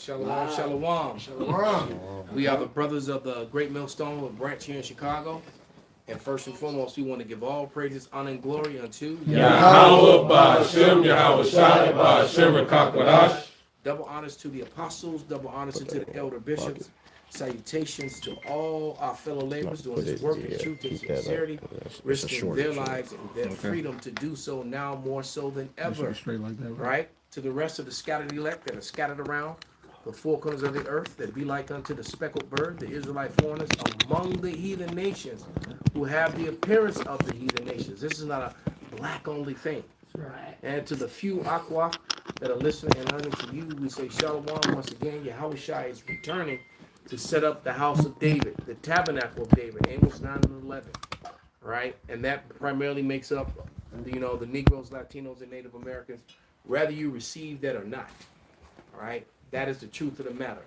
Shalom, shalom. Shalom. We are the brothers of the Great Millstone of branch here in Chicago. And first and foremost, we want to give all praises, honor, and glory unto Yahweh Ba'Shem, Yahweh Shai Ba'Shem Rakakwadash. Double honors to the apostles, double honors to the elder bishops. Salutations to all our fellow laborers doing this work in truth and sincerity, risking their lives and their freedom to do so now more so than ever. Right? To the rest of the scattered elect that are scattered around the four corners of the earth, that be like unto the speckled bird, the Israelite foreigners among the heathen nations who have the appearance of the heathen nations. This is not a black only thing. Right. And to the few aqua that are listening and learning to you, we say Shalom once again. Yahweh Shai is returning to set up the house of David, the tabernacle of David, Amos 9 and 11. Right? And that primarily makes up, the Negroes, Latinos, and Native Americans, whether you receive that or not. All right? That is the truth of the matter.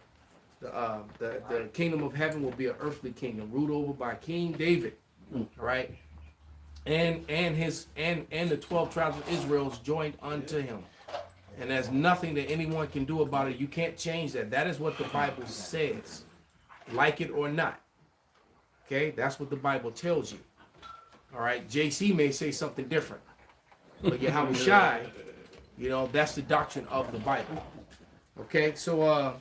The kingdom of heaven will be an earthly kingdom ruled over by King David. All right? And the 12 tribes of Israel is joined unto him. And there's nothing that anyone can do about it. You can't change that. That is what the Bible says. Like it or not. Okay? That's what the Bible tells you. All right? JC may say something different. But Yahweh Shai, that's the doctrine of the Bible. Okay? So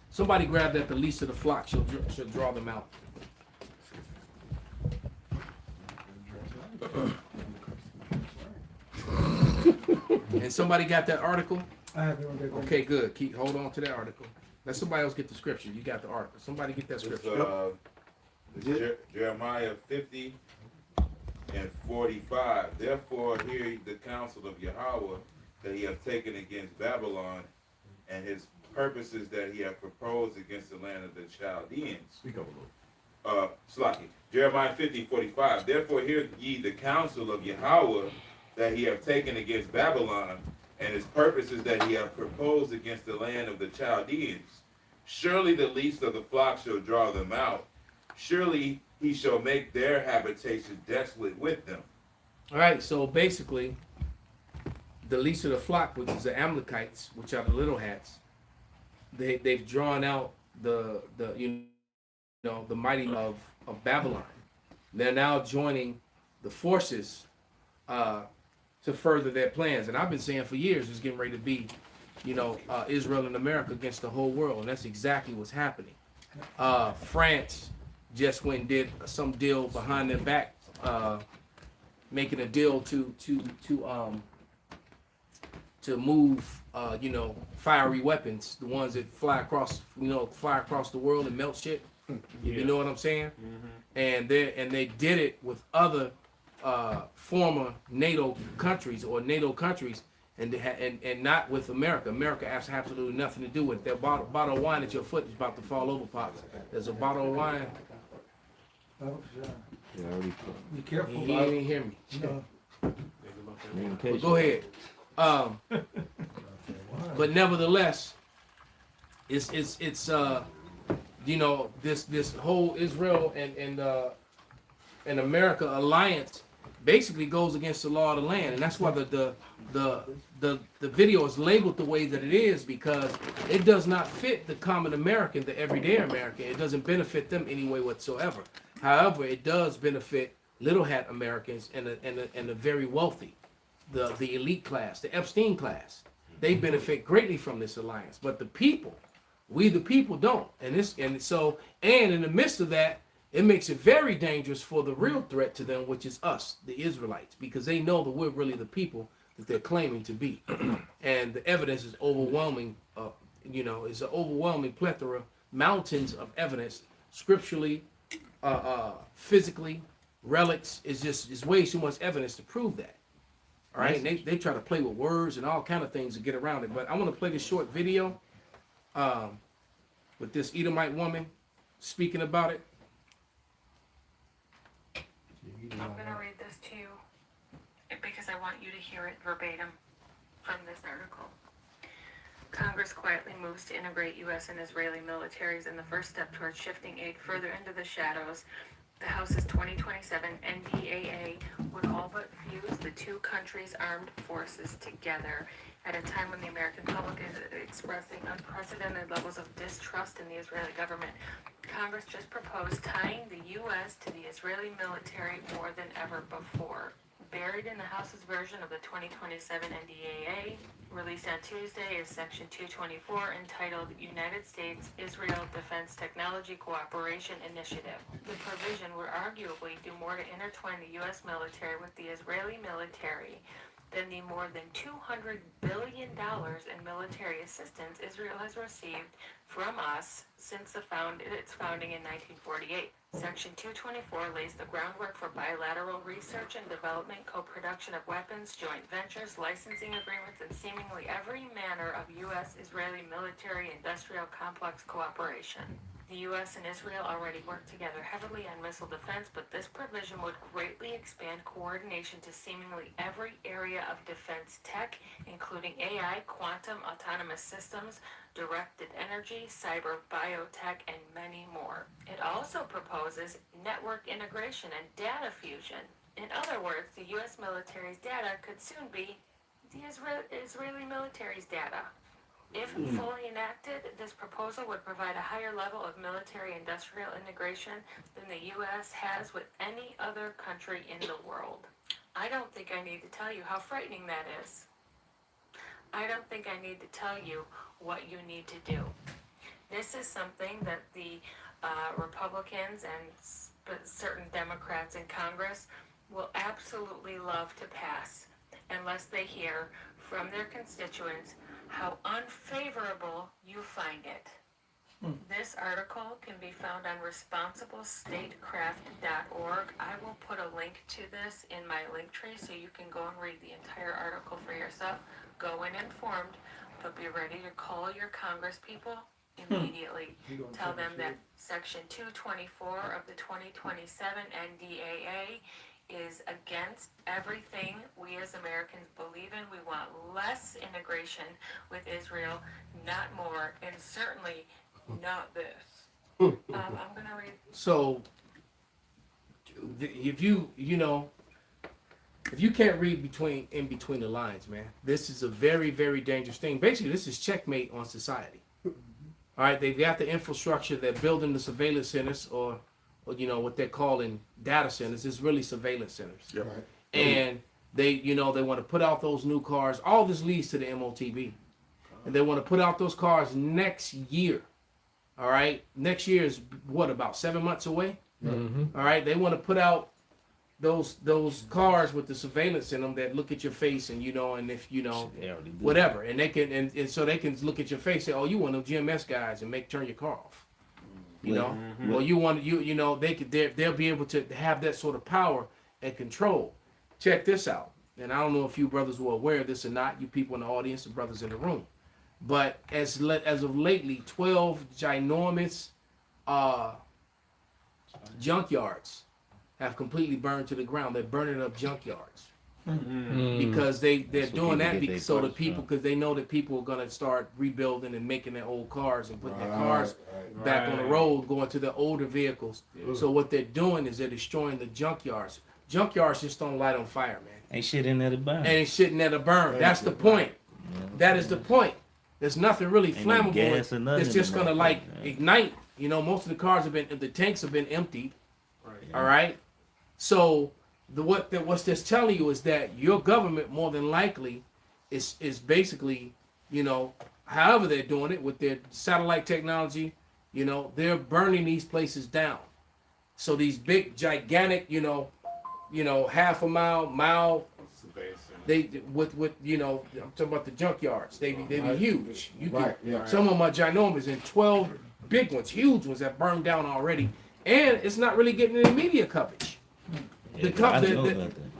somebody grab that, the least of the flock should draw them out. And somebody got that article? I have it. Okay, good. Hold on to that article. Let somebody else get the scripture. You got the article. Somebody get that scripture. Jeremiah 50 and 45. Therefore, hear the counsel of Yahweh that he hath taken against Babylon, and his purposes that he hath proposed against the land of the Chaldeans. Speak up a little. Slaki. Jeremiah 50:45. Therefore, hear ye the counsel of Yahweh that he hath taken against Babylon, and his purposes that he hath proposed against the land of the Chaldeans. Surely the least of the flock shall draw them out. Surely he shall make their habitation desolate with them. All right, so basically, the least of the flock, which is the Amalekites, which are the little hats, they've drawn out the mighty of Babylon. They're now joining the forces to further their plans. And I've been saying for years it's getting ready to be, Israel and America against the whole world. And that's exactly what's happening. France just went and did some deal behind their back, making a deal to move, fiery weapons, the ones that fly across the world and melt shit. You know what I'm saying? Mm-hmm. And they did it with other former NATO countries, and not with America. America has absolutely nothing to do with it. That bottle of wine at your foot is about to fall over, Pops. There's a bottle of wine. Be careful. He ain't even hear me. No. But go ahead. But nevertheless, it's this whole Israel and America alliance basically goes against the law of the land, and that's why the video is labeled the way that it is, because it does not fit the common American, the everyday American. It doesn't benefit them any way whatsoever. However, it does benefit little hat Americans and the very wealthy, the elite class, the Epstein class. They benefit greatly from this alliance, but the people, we the people don't. And in the midst of that, it makes it very dangerous for the real threat to them, which is us, the Israelites, because they know that we're really the people that they're claiming to be. And the evidence is overwhelming. It's an overwhelming plethora, mountains of evidence, scripturally, physically, relics. It's way too much evidence to prove that. All right, and they try to play with words and all kind of things to get around it. But I want to play this short video with this Edomite woman speaking about it. I'm going to read this to you because I want you to hear it verbatim from this article. Congress quietly moves to integrate U.S. and Israeli militaries in the first step towards shifting aid further into the shadows. The House's 2027 NDAA would all but fuse the two countries' armed forces together At a time when the American public is expressing unprecedented levels of distrust in the Israeli government, Congress just proposed tying the U.S. to the Israeli military more than ever before. Buried in the House's version of the 2027 NDAA, released on Tuesday, is Section 224 entitled United States-Israel Defense Technology Cooperation Initiative. The provision would arguably do more to intertwine the U.S. military with the Israeli military than the more than $200 billion in military assistance Israel has received from us since its founding in 1948. Section 224 lays the groundwork for bilateral research and development, co-production of weapons, joint ventures, licensing agreements, and seemingly every manner of U.S.-Israeli military-industrial complex cooperation. The U.S. and Israel already work together heavily on missile defense, but this provision would greatly expand coordination to seemingly every area of defense tech, including AI, quantum, autonomous systems, directed energy, cyber, biotech, and many more. It also proposes network integration and data fusion. In other words, the U.S. military's data could soon be the Israeli military's data. If fully enacted, this proposal would provide a higher level of military-industrial integration than the U.S. has with any other country in the world. I don't think I need to tell you how frightening that is. I don't think I need to tell you what you need to do. This is something that the Republicans and certain Democrats in Congress will absolutely love to pass unless they hear from their constituents how unfavorable you find it. This article can be found on responsiblestatecraft.org. I will put a link to this in my link tree so you can go and read the entire article for yourself. Go in informed, but be ready to call your Congress people immediately. Tell them that Section 224 of the 2027 NDAA is against everything we as Americans believe in. We want less integration with Israel, not more, and certainly not this. I'm going to read. So, if you can't read in between the lines, man, this is a very, very dangerous thing. Basically, this is checkmate on society. All right, they've got the infrastructure. They're building the surveillance centers, or what they're calling data centers. It's really surveillance centers. Yep. Right. And they want to put out those new cars. All this leads to the MOTB, and they want to put out those cars next year. All right, next year is what, about 7 months away. Mm-hmm. All right, they want to put out those cars with the surveillance in them that look at your face and and if whatever, and they can and so they can look at your face and say, oh, you one of them GMS guys, and turn your car off. Well, you want they'll be able to have that sort of power and control. Check this out, and I don't know if you brothers were aware of this or not, you people in the audience, the brothers in the room, but as of lately, 12 ginormous junkyards have completely burned to the ground. They're burning up junkyards because they're doing that because they know that people are gonna start rebuilding and making their old cars and putting their cars back on the road, going to the older vehicles. So what they're doing is they're destroying the junkyards. Junkyards just don't light on fire, man. Ain't shit in there to burn. Ain't shit in there to burn. That's the point. That is the point. There's nothing really flammable. It's just gonna ignite. Most of the cars the tanks have been emptied. All right. So what's this telling you is that your government more than likely is basically, however they're doing it with their satellite technology, they're burning these places down. So these big gigantic, half a mile, they I'm talking about the junkyards. They be huge. Some of them are ginormous, and 12 big ones, huge ones that burned down already, and it's not really getting any media coverage.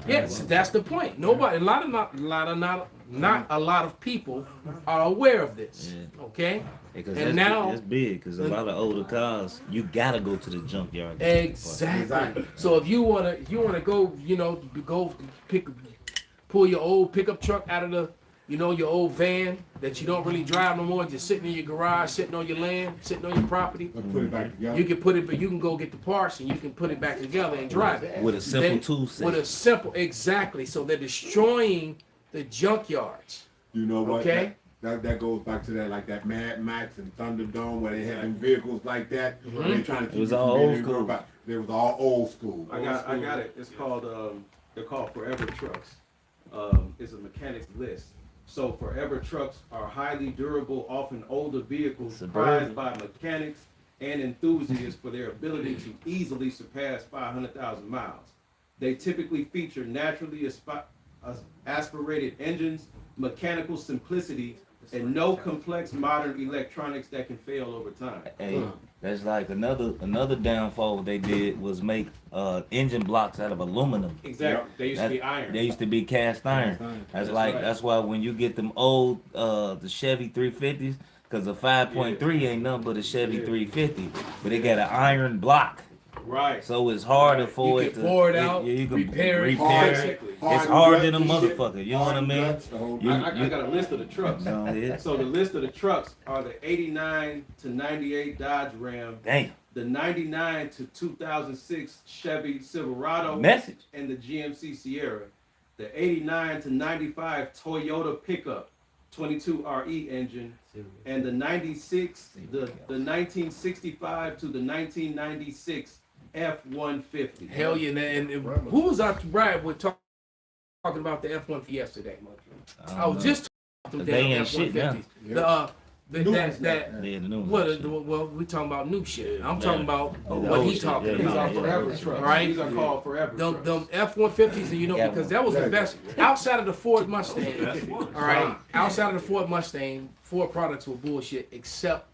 Yes, that's the point. Nobody, not a lot of people are aware of this. Yeah. Okay, because that's big. Because a lot of older cars, you gotta go to the junkyard. Exactly. So if you wanna go, pull your old pickup truck out of the, your old van that you don't really drive no more, just sitting in your garage, sitting on your land, sitting on your property. Put it back together. You can put it, but you can go get the parts and you can put it back together and drive it. With a simple tool set. Exactly. So they're destroying the junkyards. You know what? Okay. That goes back to that, like that Mad Max and Thunderdome, where they had them vehicles like that. They're trying to keep It was you from all being old able to school. about- It was all old school. I got it. It's called they're called Forever Trucks. It's a mechanic's list. So Forever Trucks are highly durable, often older vehicles prized by mechanics and enthusiasts for their ability to easily surpass 500,000 miles. They typically feature naturally aspirated engines, mechanical simplicity, and no complex modern electronics that can fail over time. Hey, that's like another downfall they did was make engine blocks out of aluminum. Exactly. They used to be iron. They used to be cast iron. That's like right. that's why when you get them old the Chevy 350s, because the 5.3 ain't nothing but a Chevy 350, but they got an iron block. Right. So it's harder for You it can to pour it out, you can repair it. it. It's hard than a motherfucker. You know what I mean? I got a list of the trucks. No, yeah. So the list of the trucks are the 89 to 98 Dodge Ram, Damn. the 99 to 2006 Chevy Silverado, Message. and the GMC Sierra, the 89 to 95 Toyota pickup, 22 RE engine, and the 96, the 1965 to the 1996 F-150. Hell yeah, and who was out to ride with talking about the F-150 yesterday? I was just talking about the They damn ain't shit now. F-150s. Yeah, the new ones. Well, we talking about new shit. I'm Yeah. talking about The what old he shit. talking Yeah, These about. are yeah, forever yeah. trucks. Right. These are called forever trucks. Them F-150s, and you know, Yeah. because that was the best outside of the Ford Mustang. All right, outside of the Ford Mustang, Ford products were bullshit except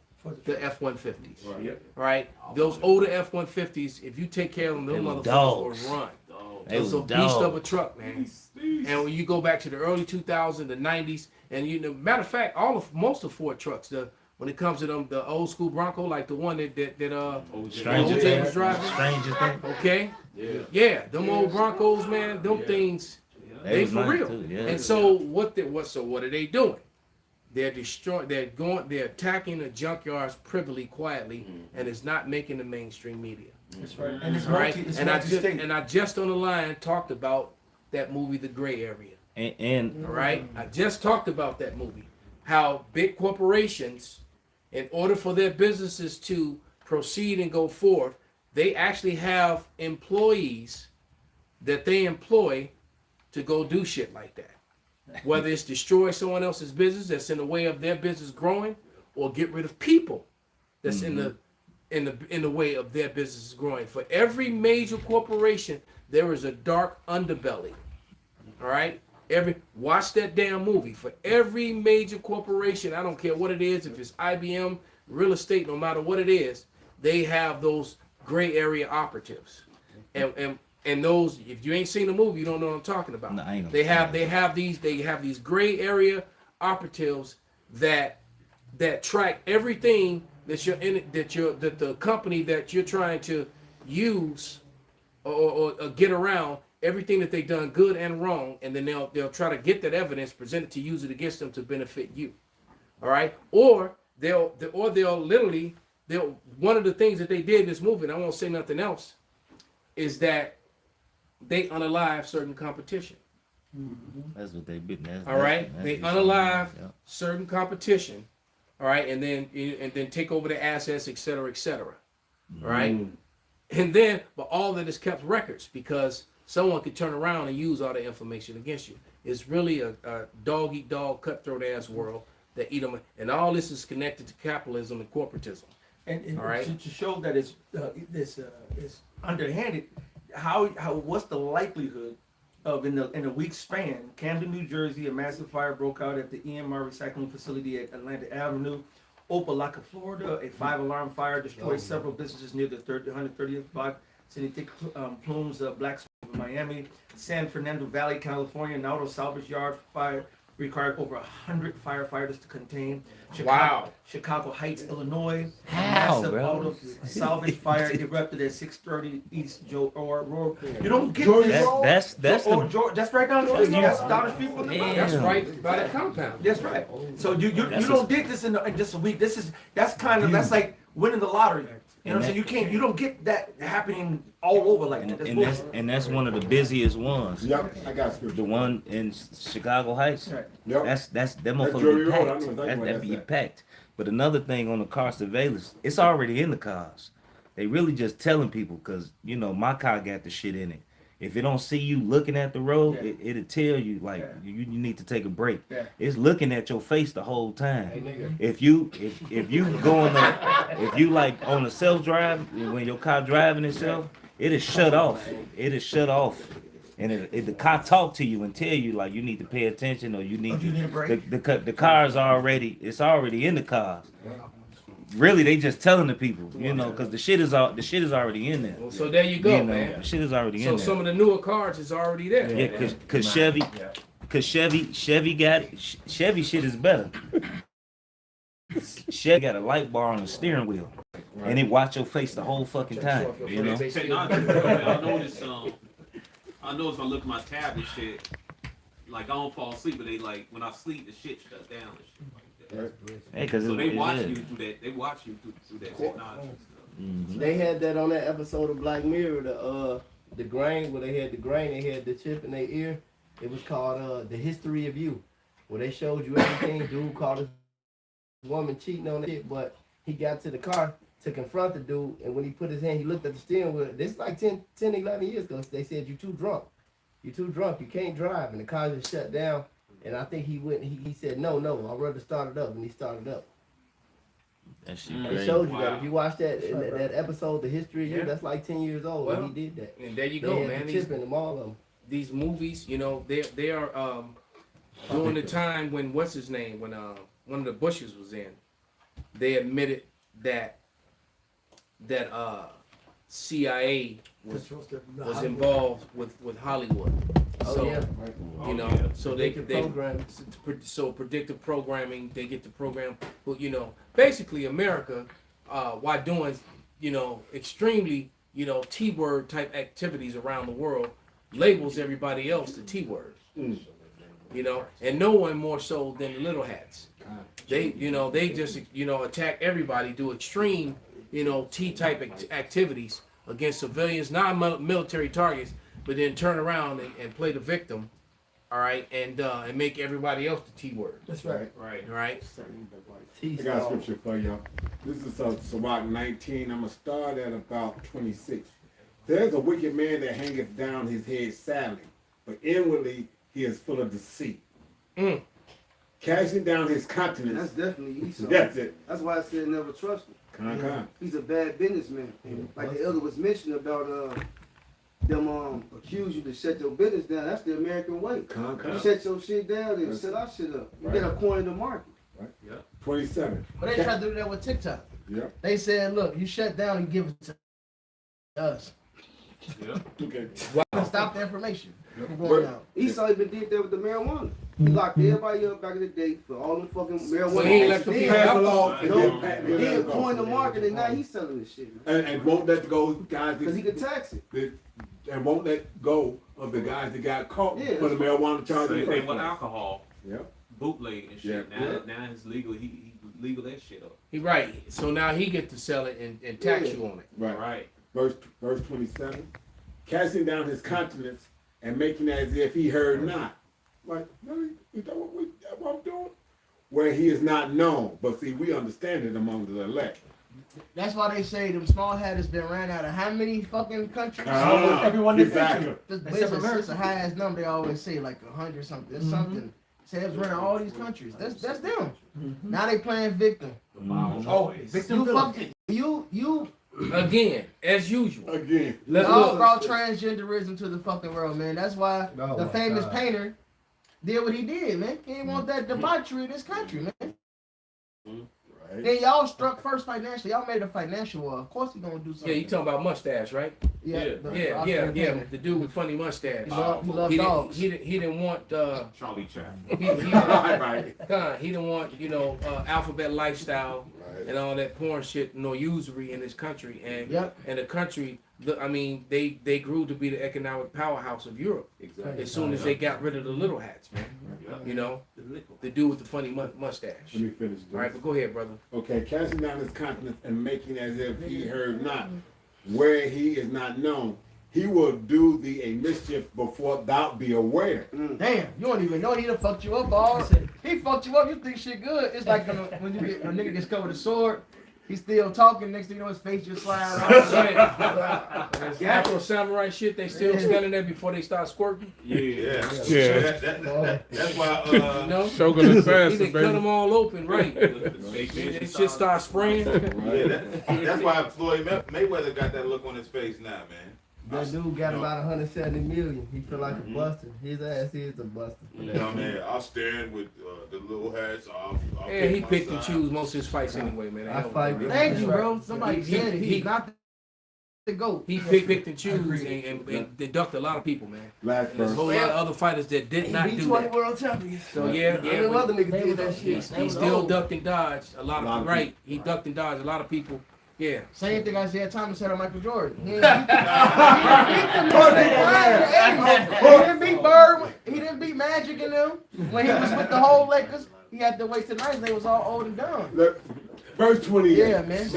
the F-150s. Yep. Right, those older F-150s, if you take care of them, those They was motherfuckers dogs. will run. They It was a was beast of a dogs. truck, man. And when you go back to the early 2000s, the 90s, and you know, matter of fact, most of Ford trucks, when it comes to them, the old school Bronco, like the one that Stranger OJ thing. was driving. Stranger thing. Okay, Yeah. them old Broncos, man, them things, they was for nice real. too, yeah. And so what are they doing? They're destroying. They're attacking the junkyards privily, quietly, and it's not making the mainstream media. That's right. And it's All right, it's and I multi-state. just on the line talked about that movie, The Gray Area. And All right, I just talked about that movie. How big corporations, in order for their businesses to proceed and go forth, they actually have employees that they employ to go do shit like that. Whether it's destroy someone else's business that's in the way of their business growing, or get rid of people that's in the way of their business growing. For every major corporation, there is a dark underbelly. All right? Watch that damn movie. For every major corporation, I don't care what it is, if it's IBM, real estate, no matter what it is, they have those gray area operatives. And those, if you ain't seen the movie, you don't know what I'm talking about. No, I ain't They have these gray area operatives that track everything that that the company that you're trying to use or get around, everything that they've done good and wrong, and then they'll try to get that evidence, present it to use it against them to benefit you. All right, or they'll literally one of the things that they did in this movie, and I won't say nothing else, is that they unalive certain competition. that's what they been. All right, they unalive Yeah. certain competition. All right, and then take over the assets, et cetera, et cetera. All right, and then but all that is kept records because someone could turn around and use all the information against you. It's really a dog eat dog, cutthroat ass world that Edom, and all this is connected to capitalism and corporatism. And All right. to show that it's underhanded, what's the likelihood of in a week span, Camden, New Jersey, a massive fire broke out at the EMR recycling facility at Atlantic Avenue. Opelika, Florida, a 5-alarm fire destroyed several businesses near the 130th block. Sending thick plumes of black smoke in Miami. San Fernando Valley, California, an auto salvage yard fire required over 100 firefighters to contain. Chicago Heights, Illinois. How, Massive bro? auto salvage fire erupted at 630 East Joe Road. You don't get Georgia this. Road? That's That's right down the street. That's down the street from the Yeah. That's right by the compound. That's right. So you That's don't get this in just a week. That's like winning the lottery. You know what I'm saying? You don't get that happening all over like that. That's bullshit. And that's one of the busiest ones. Yep, I got scripture. The one in Chicago Heights. Right. Yep. That Drury motherfucker be Road, I know packed. exactly That where be that's at. packed. But another thing on the car surveillance, it's already in the cars. They really just telling people because you know my car got the shit in it. If it don't see you looking at the road, Yeah. it'll tell you like Yeah. you need to take a break. Yeah. It's looking at your face the whole Hey, time. nigga. If you going if you like on a self drive when your car driving itself, it is shut off. It is shut off. And the car talk to you and tell you like you need to pay attention or you need You need a break. the car is already in the cars. Really, they just telling the people, you know, because the shit is already in there. Well, so there you go, You know, man. the shit is already So in some there. of the newer cars is already there. Yeah, cause Chevy got Chevy shit is better. Chevy got a light bar on the steering wheel, and it watch your face the whole fucking time. You know. Technology, I noticed when I look at my tab and shit, like I don't fall asleep, but they like when I sleep, the shit shuts down and shit like that. Hey, cause So they watch is. you through that. They watch you through that technology. Mhm. They had that on that episode of Black Mirror, the grain, where they had the grain, they had the chip in their ear. It was called The History of You, where they showed you everything. Dude caught his woman cheating on it, but he got to the car to confront the dude, and when he put his hand, he looked at the steering wheel. This is like 10, 11 years ago. They said, "You're too drunk. You're too drunk. You can't drive." And the car just shut down. And I think he said, no, I'd rather start it up. And he started up. That shit It crazy. showed you that. Wow. If you watch that episode, The History of You, Yeah. that's like 10 years old Well, when he did that. And there you They go, had man. the These, chip in them, all of them. these movies, you know, they are during the time when what's his name, when one of the Bushes was in, they admitted that CIA was involved with Hollywood. Oh, So, yeah. you know, so they Program. so predictive programming, they get the program. Well, you know, basically America, while doing, you know, extremely, you know, T-word type activities around the world, labels everybody else the T-word. You know, and no one more so than the little hats. They, you know, they just, you know, attack everybody, do extreme, you know, T-type activities against civilians, non-military targets, but then turn around and play the victim, all right, and make everybody else the T-word, That's right. Right. all right? I got scripture for y'all. This is Sirach 19. I'm going to start at about 26. There's a wicked man that hangeth down his head sadly, but inwardly he is full of deceit. Casting down his That's countenance. definitely Esau. That's it. That's why I said never trust him. Con. He's a bad businessman. Like the elder was mentioning about them accuse you to shut your business down. That's the American way. Con. You shut your shit down and set our shit up. You get a coin in the market. 27. But they tried to do that with TikTok. Yep. They said, look, you shut down and give it to us. Okay. Stop the information. from But- going out. Esau even did that with the marijuana. He locked everybody up back in the day for all the fucking marijuana. So he ain't let the people Pass out. the law. and No, then pass- he then had go. coined the market and now he's selling this shit. And won't let go guys Because he could tax it. and won't let go of the guys that got caught Yeah, for the marijuana charge. in Same the thing first with place. alcohol, Yep. bootleg and shit. Yeah. Now it's legal. He legal that shit up. He right. So now he get to sell it and tax Yeah. you on it. Right. Verse 27. Casting down his countenance and making as if he heard not. Like, really? Is that what I'm doing? Where he is not known. But see, we understand it among the elect. That's why they say them small hatters been ran out of how many fucking countries? Everyone exactly. It's a high ass number. They always say like 100 something. It's something. Say it's running all these countries. That's them. Now they playing victim. Oh, victim You villain. fucking you Again, as usual. Again. y'all brought transgenderism to the fucking world, man. That's why Oh the my famous God. painter did what he did, man. He didn't want that debauchery in this country, man. Right. Then y'all struck first financially. Y'all made a financial war. Of course he gonna do Yeah, something. you talking about mustache, right? Yeah, Yeah. The dude with funny mustache. He loved He dogs. didn't want Charlie Chap. he didn't want, you know, alphabet lifestyle and all that porn shit, no usury in this country. And and the country, I mean, they grew to be the economic powerhouse of Europe Exactly. as soon as they got rid of the little hats, man. You know, the dude with the funny mustache. Let me finish. All right, but go ahead, brother. Okay, casting down his countenance and making as if he heard not, where he is not known. He will do thee a mischief before thou be aware. Damn, you don't even know he done fucked you up, all. He fucked you up. You think shit good? It's like when you get a nigga gets covered with a sword. He's still talking. Next thing you know, his face just slide off. Afro samurai shit, they still standing there before they start squirting. Yeah. That's why. You know, Shogun assassin, they cut baby. them all open, right? They shit start spraying. That's why Floyd Mayweather got that look on his face now, man. That dude got about 170 million. He feel like a buster. His ass is a buster. You know, man, I'll stand with the little hats. I'll Yeah, he picked and choose most of his fights anyway, man. I fight with Thank him. you, bro. Somebody said it. He's not the GOAT. He picked and choose and deduct a lot of people, man. Last There's a verse. whole lot of other fighters that did not do B20 that. world champions. So yeah, Them other niggas did that shit. he still ducked and dodged a lot of right. He ducked and dodged a lot of people. Yeah. Same thing I said Thomas said on Michael Jordan. He didn't beat Bird. He didn't beat Magic in them. When he was with the whole Lakers, he had to wait till night. They was all old and done. Look, verse 28. Yeah, man.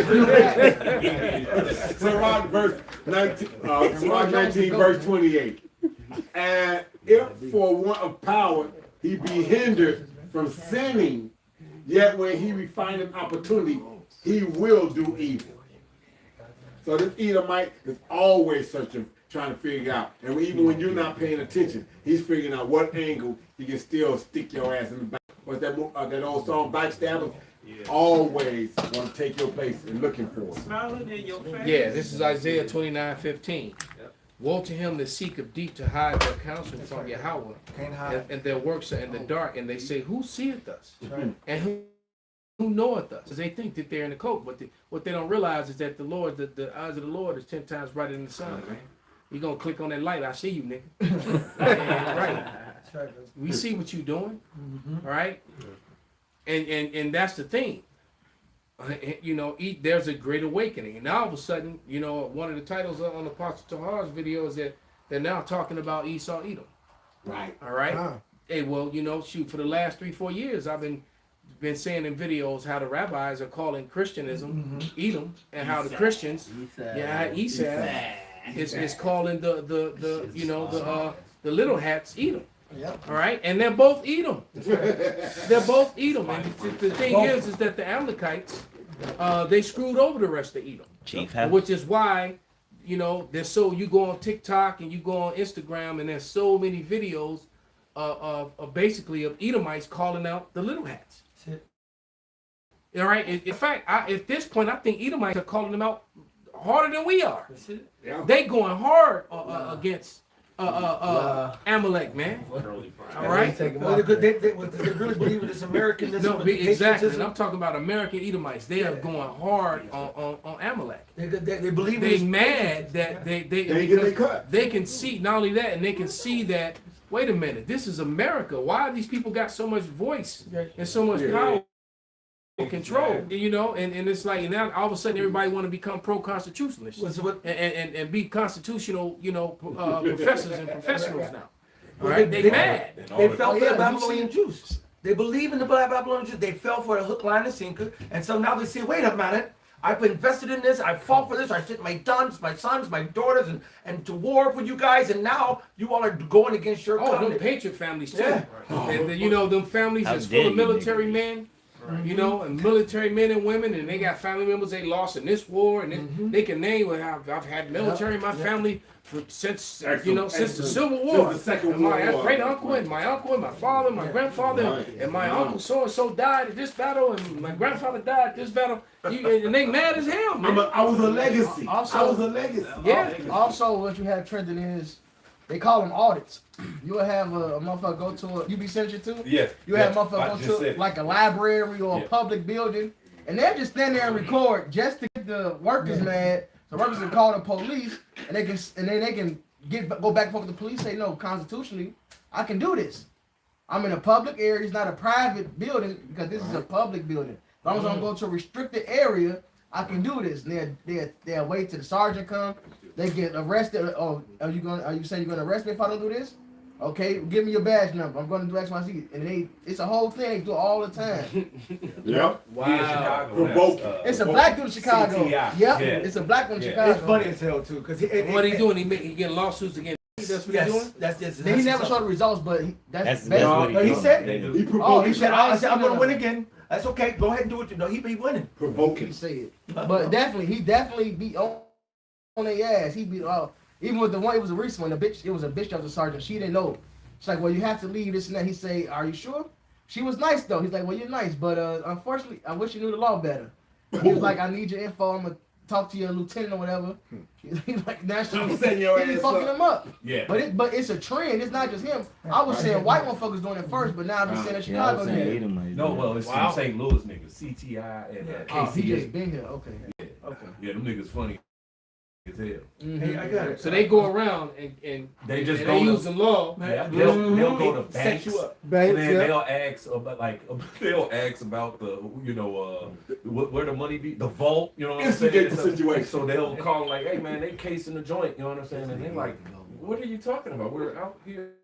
Sirach verse 19, Sirach 19 verse 28. And if for want of power he be hindered from sinning, yet when he refined an opportunity, he will do evil. So this Edomite is always searching, trying to figure out. And even when you're not paying attention, he's figuring out what angle he can still stick your ass in the back. What's that old song, Backstabbers? Always want to take your place and looking for it. Smiling in your face. Yeah, this is Isaiah 29:15. Woe to him that seeketh deep to hide their counsel from Yahweh, and their works are in the dark, and they say, who seeth us? And who knoweth us? Because they think that they're in the coat, but what they don't realize is that the Lord, the eyes of the Lord is 10 times brighter than the sun, man. You gonna click on that light, I see you, nigga. Right. We see what you doing, all right? And that's the thing. You know, there's a great awakening. And now all of a sudden, you know, one of the titles on Apostle Tahar's video is that they're now talking about Esau, Edom. Right. All right. Hey, well, you know, shoot, for the last 3-4 years, I've been saying in videos how the rabbis are calling Christianism Edom, and how the Christians, Esau is calling the little hats Edom. Yep. All right, and they're both Edom. They're both Edom, and the thing is that the Amalekites, they screwed over the rest of Edom, which is why, you know, you go on TikTok and you go on Instagram, and there's so many videos of basically of Edomites calling out the little hats. All right. In fact, at this point, I think Edomites are calling them out harder than we are. They going hard against Amelek, man. All right. They really believe in this Americanism. No, exactly. And I'm talking about American Edomites. They are going hard on Amelek. They believe they mad that they can see not only that, and they can see that. Wait a minute, this is America. Why these people got so much voice and so much power? Control, you know, and it's like now all of a sudden everybody want to become pro-constitutionalists and be constitutional, you know, professors and professionals now. All right, they mad. They fell for the Babylonian Jews. They believe in the Babylonian Jews. They fell for the hook, line, and sinker, and so now they say, wait a minute. I've invested in this. I fought for this. I sent my sons, my daughters, and to war for you guys. And now you all are going against your them Patriot families too. Yeah. You know, them families is full of military men. You know, and military men and women, and they got family members they lost in this war, and they can name what I've had military in my family since the Civil War. My great uncle and my uncle and my father, and my grandfather, and my uncle so and so died at this battle, and my grandfather died at this battle. And they mad as hell, man. I was a legacy. I was a legacy. Yeah. Also, what you have trending is they call them audits. You will have a motherfucker go to you be sent too? Yes. You have a motherfucker go to like a library or a public building, and they'll just stand there and record just to get the workers mad. The workers can call the police, and they can go back and forth with the police. Say no, constitutionally, I can do this. I'm in a public area. It's not a private building because this is a public building. As long as I'm going to a restricted area, I can do this. And they'll wait till the sergeant come. They get arrested. Oh, are you saying you're gonna arrest me if I don't do this? Okay, give me your badge number. I'm going to do X, Y, Z. And it's a whole thing. They do it all the time. Yep. Wow. Provoking. It's a black dude in Chicago. CTI. Yep. Yeah. It's a black one in Chicago. It's funny as hell too, because What he doing? He getting lawsuits against. That's what he's doing. That's just. He never showed the results, but That's basically. what No, he does. said- They do. He Oh, provoked. he said, I'm gonna win again. That's okay. Go ahead and do it. No, he winning. Provoking. He said, but he definitely beat on their ass. He beat even with the one. It was a recent one. It was a bitch that was a sergeant. She didn't know. She's like, well, you have to leave this and that. He say, are you sure? She was nice though. He's like, well, you're nice, but unfortunately, I wish you knew the law better. He was like, I need your info. I'm gonna talk to your lieutenant or whatever. He's like, national. He be fucking him up. Yeah. But it's a trend. It's not just him. I was saying white motherfuckers doing it first, but now I've been saying that Yeah, I Chicago was saying did. Edomites. No, well, it's Wow. some St. Louis niggas, CTI and Oh, he KCA. just been here. Okay. Okay. Yeah, them niggas funny as hell. Hey, I got it. So they go around and They just and go they to- use the law. Yeah, they'll go to Set banks. you up. And Banks, then yeah. they'll ask about they'll ask about the where the money be, the vault, you know what I'm saying? Instigate the situation. So they'll call like, hey man, they casing the joint, you know what I'm saying? And they're like, what are you talking about? We're out here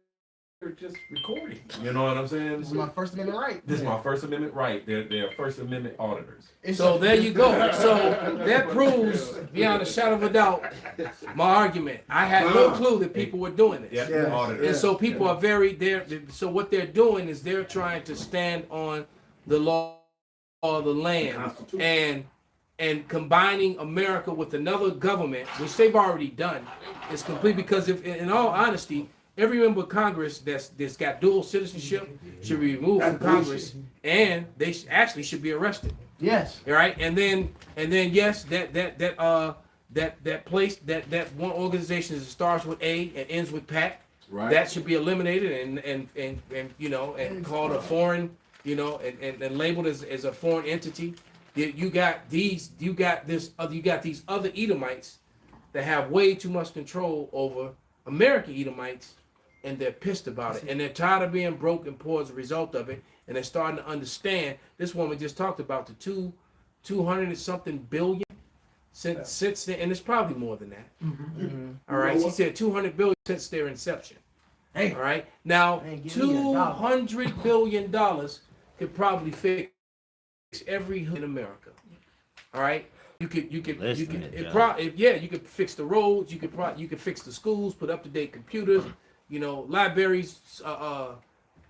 just recording. You know what I'm saying? This is my First Amendment right. This is my First Amendment right. They're First Amendment auditors. So there you go. So that proves beyond a shadow of a doubt my argument. I had no clue that people were doing this. Yeah, auditors. And so people are very so what they're doing is they're trying to stand on the law of the land and combining America with another government, which they've already done, is complete because if in all honesty, every member of Congress that's got dual citizenship should be removed from Congress, and they actually should be arrested. Yes. All right, and then yes, that place that one organization that starts with A and ends with PAC, Right. that should be eliminated and you know and called a foreign, you know, and labeled as a foreign entity. You got these other Edomites that have way too much control over American Edomites, and they're pissed about it, and they're tired of being broke and poor as a result of it, and they're starting to understand. This woman just talked about the 200 and something billion since then, and it's probably more than that. All right, she said 200 billion since their inception. Hey. All right, now Hey, give me $1. $200 billion could probably fix every hood in America. All right. You could you could fix the roads, you could fix the schools, put up-to-date computers, you know, libraries,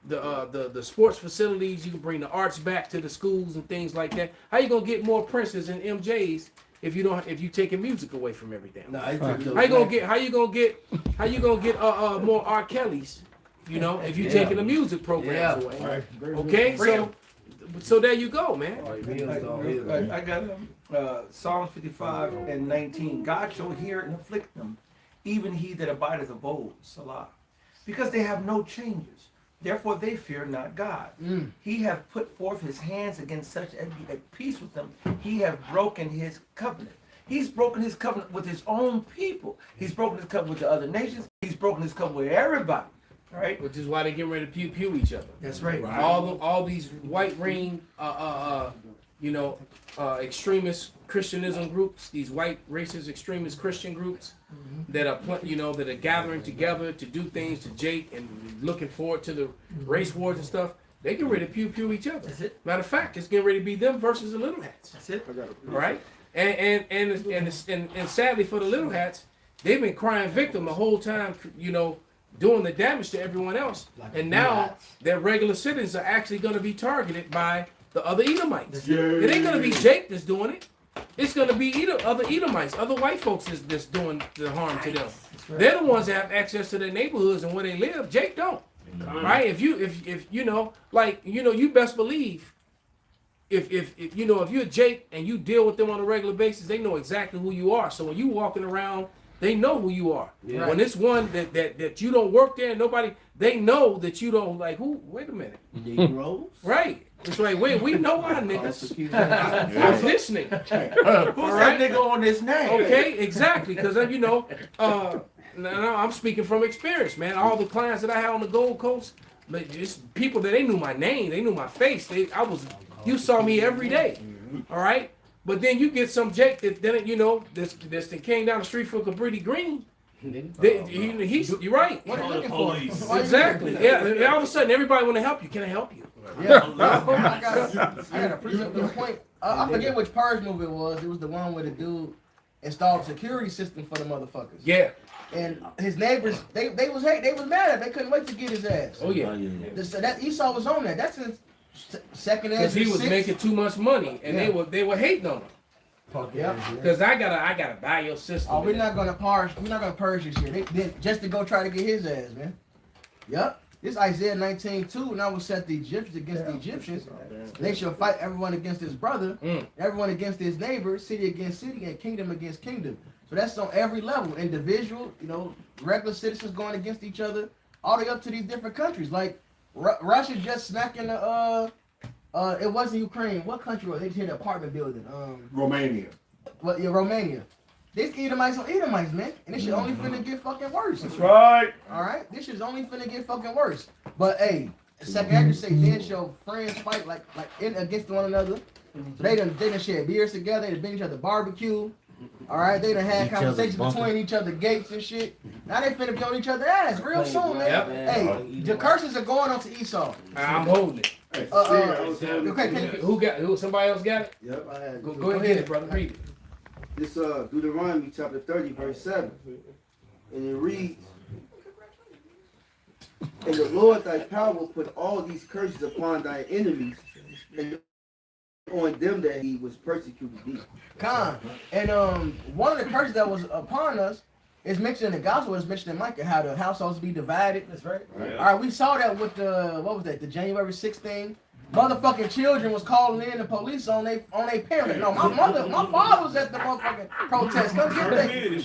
the sports facilities, you can bring the arts back to the schools and things like that. How you gonna get more Princes and MJs if you taking music away from everything? No, How you gonna get more R. Kellys, you know, if you taking the music programs away? Okay, so there you go, man. I got Psalm 55 and 19. God shall hear and afflict them, even he that abideth of old, Salah. Because they have no changes. Therefore they fear not God. He hath put forth his hands against such as be at peace with them. He hath broken his covenant. He's broken his covenant with his own people. He's broken his covenant with the other nations. He's broken his covenant with everybody. All right? Which is why they get ready to pew each other. That's right. All these white ring, extremist Christianism groups, these white racist extremist Christian groups that are gathering together to do things to Jake and looking forward to the race wars and stuff. They get ready to pew each other. That's it. Matter of fact, it's getting ready to be them versus the Little Hats. That's it. All right, and sadly for the Little Hats, they've been crying victim the whole time, you know, doing the damage to everyone else, and now their regular citizens are actually going to be targeted by the other Edomites. It ain't going to be Jake that's doing it. It's going to be other Edomites, other white folks that's doing the harm to them. They're the ones that have access to their neighborhoods and where they live. Jake don't. Right? If you best believe if you're Jake and you deal with them on a regular basis, they know exactly who you are. So when you walking around, they know who you are. Yeah. When it's one that you don't work there, nobody, they know that you don't like who. Wait a minute. Negroes? Right. It's like, wait, we know our niggas. Who's this nigga? Who's that nigga on this name? Okay, exactly. Because now I'm speaking from experience, man. All the clients that I had on the Gold Coast, but just people that they knew my name, they knew my face. You saw me every day. All right. But then you get some Jake that came down the street from Cabrini Green, You're right. What are you looking for? Exactly. Yeah. All of a sudden, everybody want to help you. Can I help you? Yeah. I gotta appreciate the point. I forget which Purge movie it was. It was the one where the dude installed a security system for the motherfuckers. Yeah. And his neighbors, they was mad at him. They couldn't wait to get his ass. Oh yeah. That Esau was on that. That's his second Because he was making too much money, and they were hating on him. Yeah. Because I gotta buy your system. Oh, we're not gonna purge this year. They just to go try to get his ass, man. Yep. This Isaiah 19:2, and I will set the Egyptians against the Egyptians. They shall fight everyone against his brother, everyone against his neighbor, city against city, and kingdom against kingdom. So that's on every level. Individual, regular citizens going against each other, all the way up to these different countries. Like Russia just smacking the it wasn't Ukraine. What country was it? They hit an apartment building. Romania. Well, yeah, Romania. This Edomites on Edomites, man. And this shit only finna get fucking worse. That's right. Alright? This shit's only finna get fucking worse. But hey, second act say then show friends fight like against one another. So they done share beers together, they done been each other barbecue. Alright, they done had conversations between each other gates and shit. Now they finna be on each other's ass real soon, man. Yep. Hey, the curses are going on to Esau. I'm holding it. Okay, Who somebody else got it? Yep, I had. Go ahead and get it, brother. Read it. This Deuteronomy chapter 30, verse 7. And it reads, and the Lord thy power will put all these curses upon thy enemies, and on them that he was persecuted thee. And one of the curses that was upon us is mentioned in the gospel, is mentioned in Micah, how the households be divided. That's right. All right, we saw that with the January 16th. Motherfucking children was calling in the police on they parents. No, my father was at the motherfucking protest. Come get that.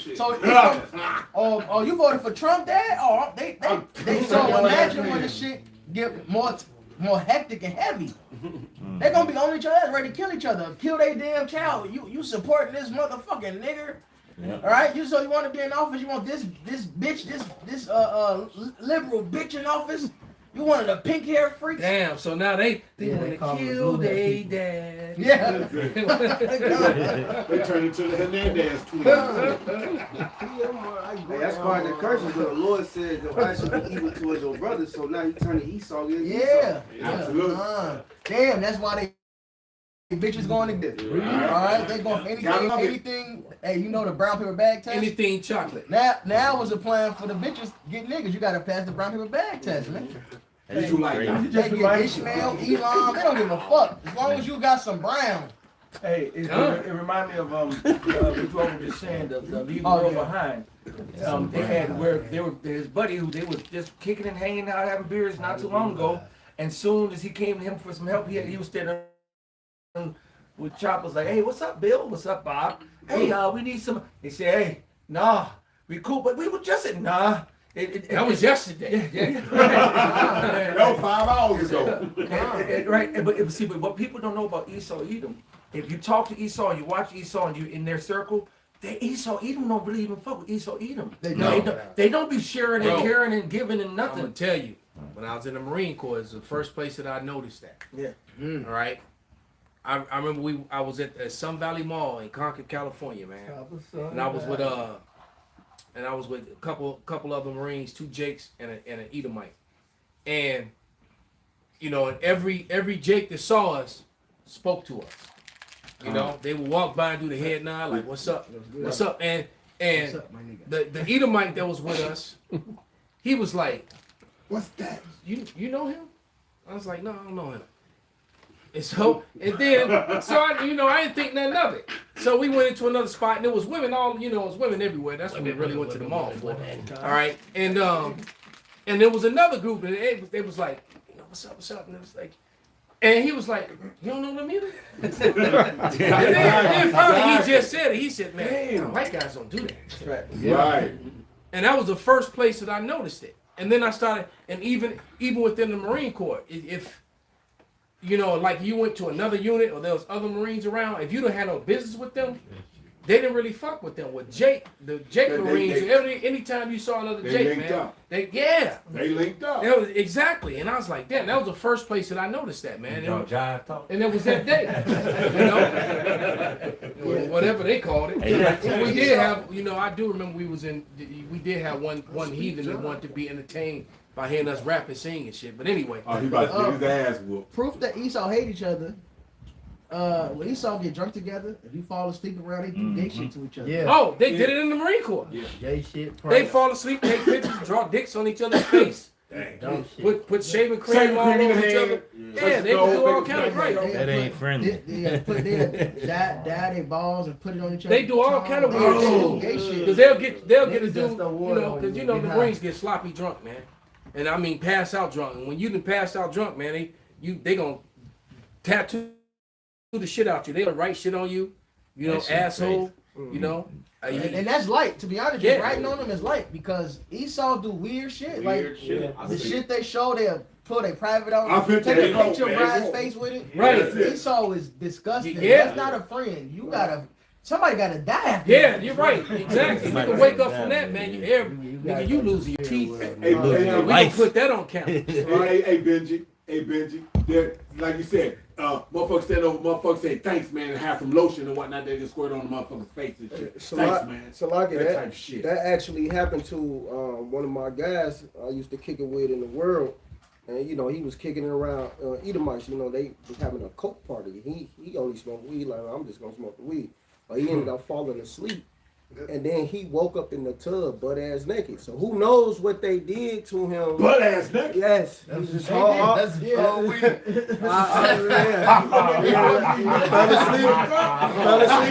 So you voted for Trump, Dad? Oh, they so imagine when this shit get more hectic and heavy. They're gonna be on each other, ready to kill each other, kill their damn child. You supporting this motherfucking nigger? Yeah. All right, you want to be in office? You want this bitch, this liberal bitch in office? You wanted a pink hair freak? Damn, so now they want to kill their dad. Yeah. They turn into the Hernandez tweet. Hey, that's part of the curses, but the Lord said that I should be evil towards your brothers, so now he turning Esau against Esau. Absolutely. Damn, that's why they bitches going to get. Alright, they going for anything. Hey, the brown paper bag test? Anything chocolate. Now was a plan for the bitches get niggas. You gotta pass the brown paper bag test, man. Hey, you like that? They get Ishmael, Elon, they don't give a fuck. As long as you got some brown. Hey, it reminds me of what you were just saying, the leave the world behind. They had where his buddy who they was just kicking and hanging out, having beers not too long ago, and soon as he came to him for some help, he was standing with Chop was like, hey, what's up, Bill? What's up, Bob? Hey, we need some. He said, hey, nah, we cool, but we were just at nah. That was yesterday. Yeah. That was 5 hours ago. Right, but what people don't know about Esau Edom, if you talk to Esau and you watch Esau and you in their circle, Esau Edom don't really even fuck with Esau Edom. They don't be sharing and caring and giving and nothing. I'm gonna tell you, when I was in the Marine Corps, it's the first place that I noticed that. Yeah. All right. I remember I was at Sun Valley Mall in Concord, California, man, and I was with a couple other Marines, 2 Jakes and an Edomite, and and every Jake that saw us spoke to us. They would walk by and do the head nod like, "What's up? What's up?" And the Edomite that was with us, he was like, "What's that? You know him?" I was like, "No, I don't know him." And so I didn't think nothing of it. So we went into another spot, and there was women it was women everywhere. That's what we really went to the mall for. All right, and there was another group, and they was like, what's up, and it was like, and he was like, you don't know them either? and then finally he just said it. He said, man, white guys don't do that. Right. And that was the first place that I noticed it. And then I started, and even within the Marine Corps, if like you went to another unit or there was other Marines around, if you don't have no business with them, they didn't really fuck with them. With the Jake Marines, anytime you saw another Jake, man, they linked up. Exactly. And I was like, damn, that was the first place that I noticed that, man. Jive talk. And it was that day. or whatever they called it. Hey, We did have, I do remember we did have one heathen that wanted to be entertained by hearing us rap and sing and shit. But anyway. Oh, he about to get his ass whooped. Proof that Esau hate each other. When Esau get drunk together, if you fall asleep around, they do gay shit to each other. Yeah. Oh, they did it in the Marine Corps. Yeah. Gay shit. They fall asleep, take pictures, draw dicks on each other's face. Dumb shit. Put shaving cream all over each other. Yeah, they do all kind of great. That ain't friendly. They dye their balls and put it on each other. They do all kind of weird shit. Gay shit. Because they'll get a dude, just don't want because the Marines get sloppy drunk, man. And I mean pass out drunk. And when you done pass out drunk, man, they gonna tattoo the shit out you. They gonna write shit on you, asshole, And that's light. To be honest, just writing on them is light because Esau do weird shit. The shit they show, they'll put a private out, take a picture of Brian's face with it. Right. Esau is disgusting. Yeah. That's not a friend. Somebody gotta die. Yeah, you're right. Exactly. You can wake up from that, man. You losing your teeth. Hey, We can put that on camera. Hey, Benji. Like you said, motherfuckers stand over, motherfuckers say thanks, man, and have some lotion and whatnot. They just squirt on the motherfucker's face and shit. Thanks, man. So like that type of shit. That actually happened to one of my guys I used to kick it with in the world. And he was kicking it around Edomites. They was having a coke party. He only smoked weed. Like, I'm just gonna smoke the weed. But he ended up falling asleep. And then he woke up in the tub butt ass naked. So who knows what they did to him? Butt ass naked? Yes. That's Fell asleep.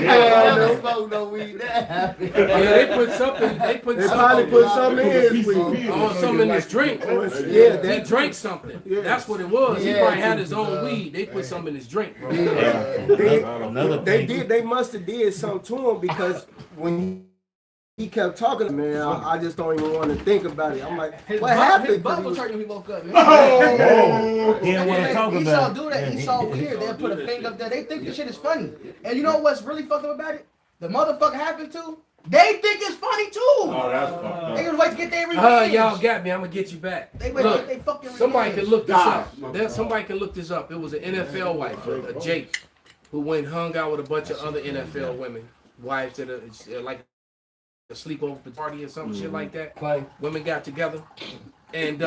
Never smoked no weed. That happened. Yeah, they put something something in his weed. Something in his drink. Yeah, He drank something. That's what it was. He probably had his own weed. They put something in his drink, bro. They must have did something to him because when he kept talking, man, I just don't even want to think about it. I'm like, what happened? His butt was hurting when he woke up, man. He didn't want to talk about Esau it. do that. Esau weird. They'll put a finger up there. They think the shit is funny. And you know what's really fucked up about it? The motherfucker happened to. They think it's funny too. Oh, that's fucked up. They gonna wait to get their revenge. Y'all got me. I'm gonna get you back. They wait to get their fucking somebody revenge. can look this up. Somebody can look this up. It was an NFL wife, a Jake, who went and hung out with a bunch of other NFL women, wives that are like a sleepover party or some shit like that. Women got together, and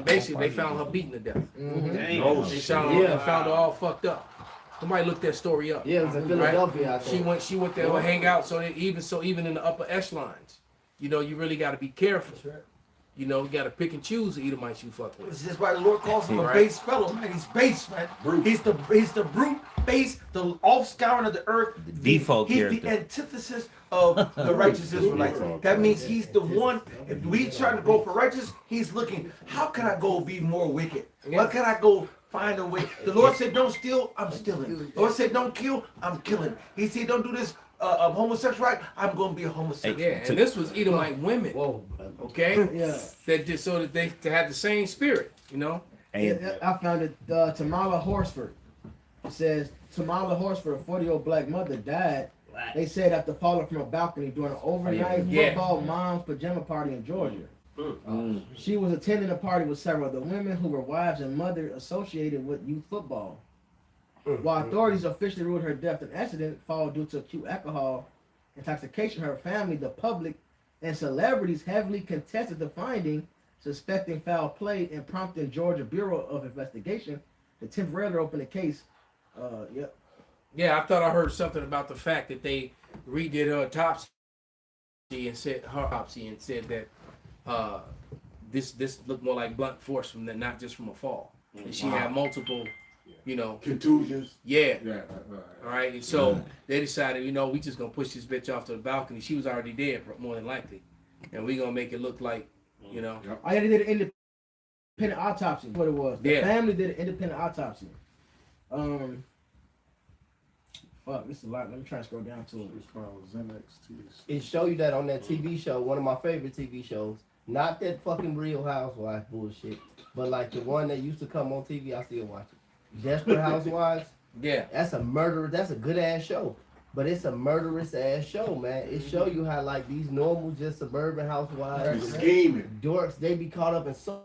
basically they found her beaten to death. They found her all fucked up. Somebody looked that story up. Yeah, it was in Philadelphia. I think. She went there to hang out. So even in the upper echelons, you really got to be careful. You got to pick and choose the Edomites you fuck with. This is why the Lord calls him a base fellow, man. He's base, man. He's the brute, base, the offscouring of the earth. Default he's character. the antithesis of the righteous Israelites. That means he's the one. If we trying to go for righteous, he's looking. How can I go be more wicked? What can I go find a way? The Lord said, "Don't steal." I'm stealing. The Lord said, "Don't kill." I'm killing. He said, "Don't do this." Homosexual, right? I'm going to be a homosexual. Yeah, and this was Edomite women. Whoa. Okay? Yeah. That just so that they had the same spirit, Yeah, I found it. Tamala Horsford. It says Tamala Horsford, a 40-year-old black mother, died. They said after falling from a balcony during an overnight football mom's pajama party in Georgia. She was attending a party with several other women who were wives and mothers associated with youth football. While authorities officially ruled her death an accident followed due to acute alcohol intoxication, her family, the public, and celebrities heavily contested the finding, suspecting foul play and prompting Georgia Bureau of Investigation to temporarily open the case. Yeah, I thought I heard something about the fact that they redid her autopsy and said that this looked more like blunt force from not just from a fall. And she had multiple contusions. Yeah. All right. And so they decided, we just gonna push this bitch off to the balcony. She was already dead, more than likely, and we gonna make it look like, I did an independent autopsy. What it was. The family did an independent autopsy. Fuck, this is a lot. Let me try to scroll down to it. It showed you that on that TV show, one of my favorite TV shows. Not that fucking Real Housewives bullshit, but like the one that used to come on TV. I still watch it. Desperate Housewives. Yeah. That's a murder. That's a good ass show. But it's a murderous ass show, man. It show you how like these normal just suburban housewives, scheming dorks, they be caught up in so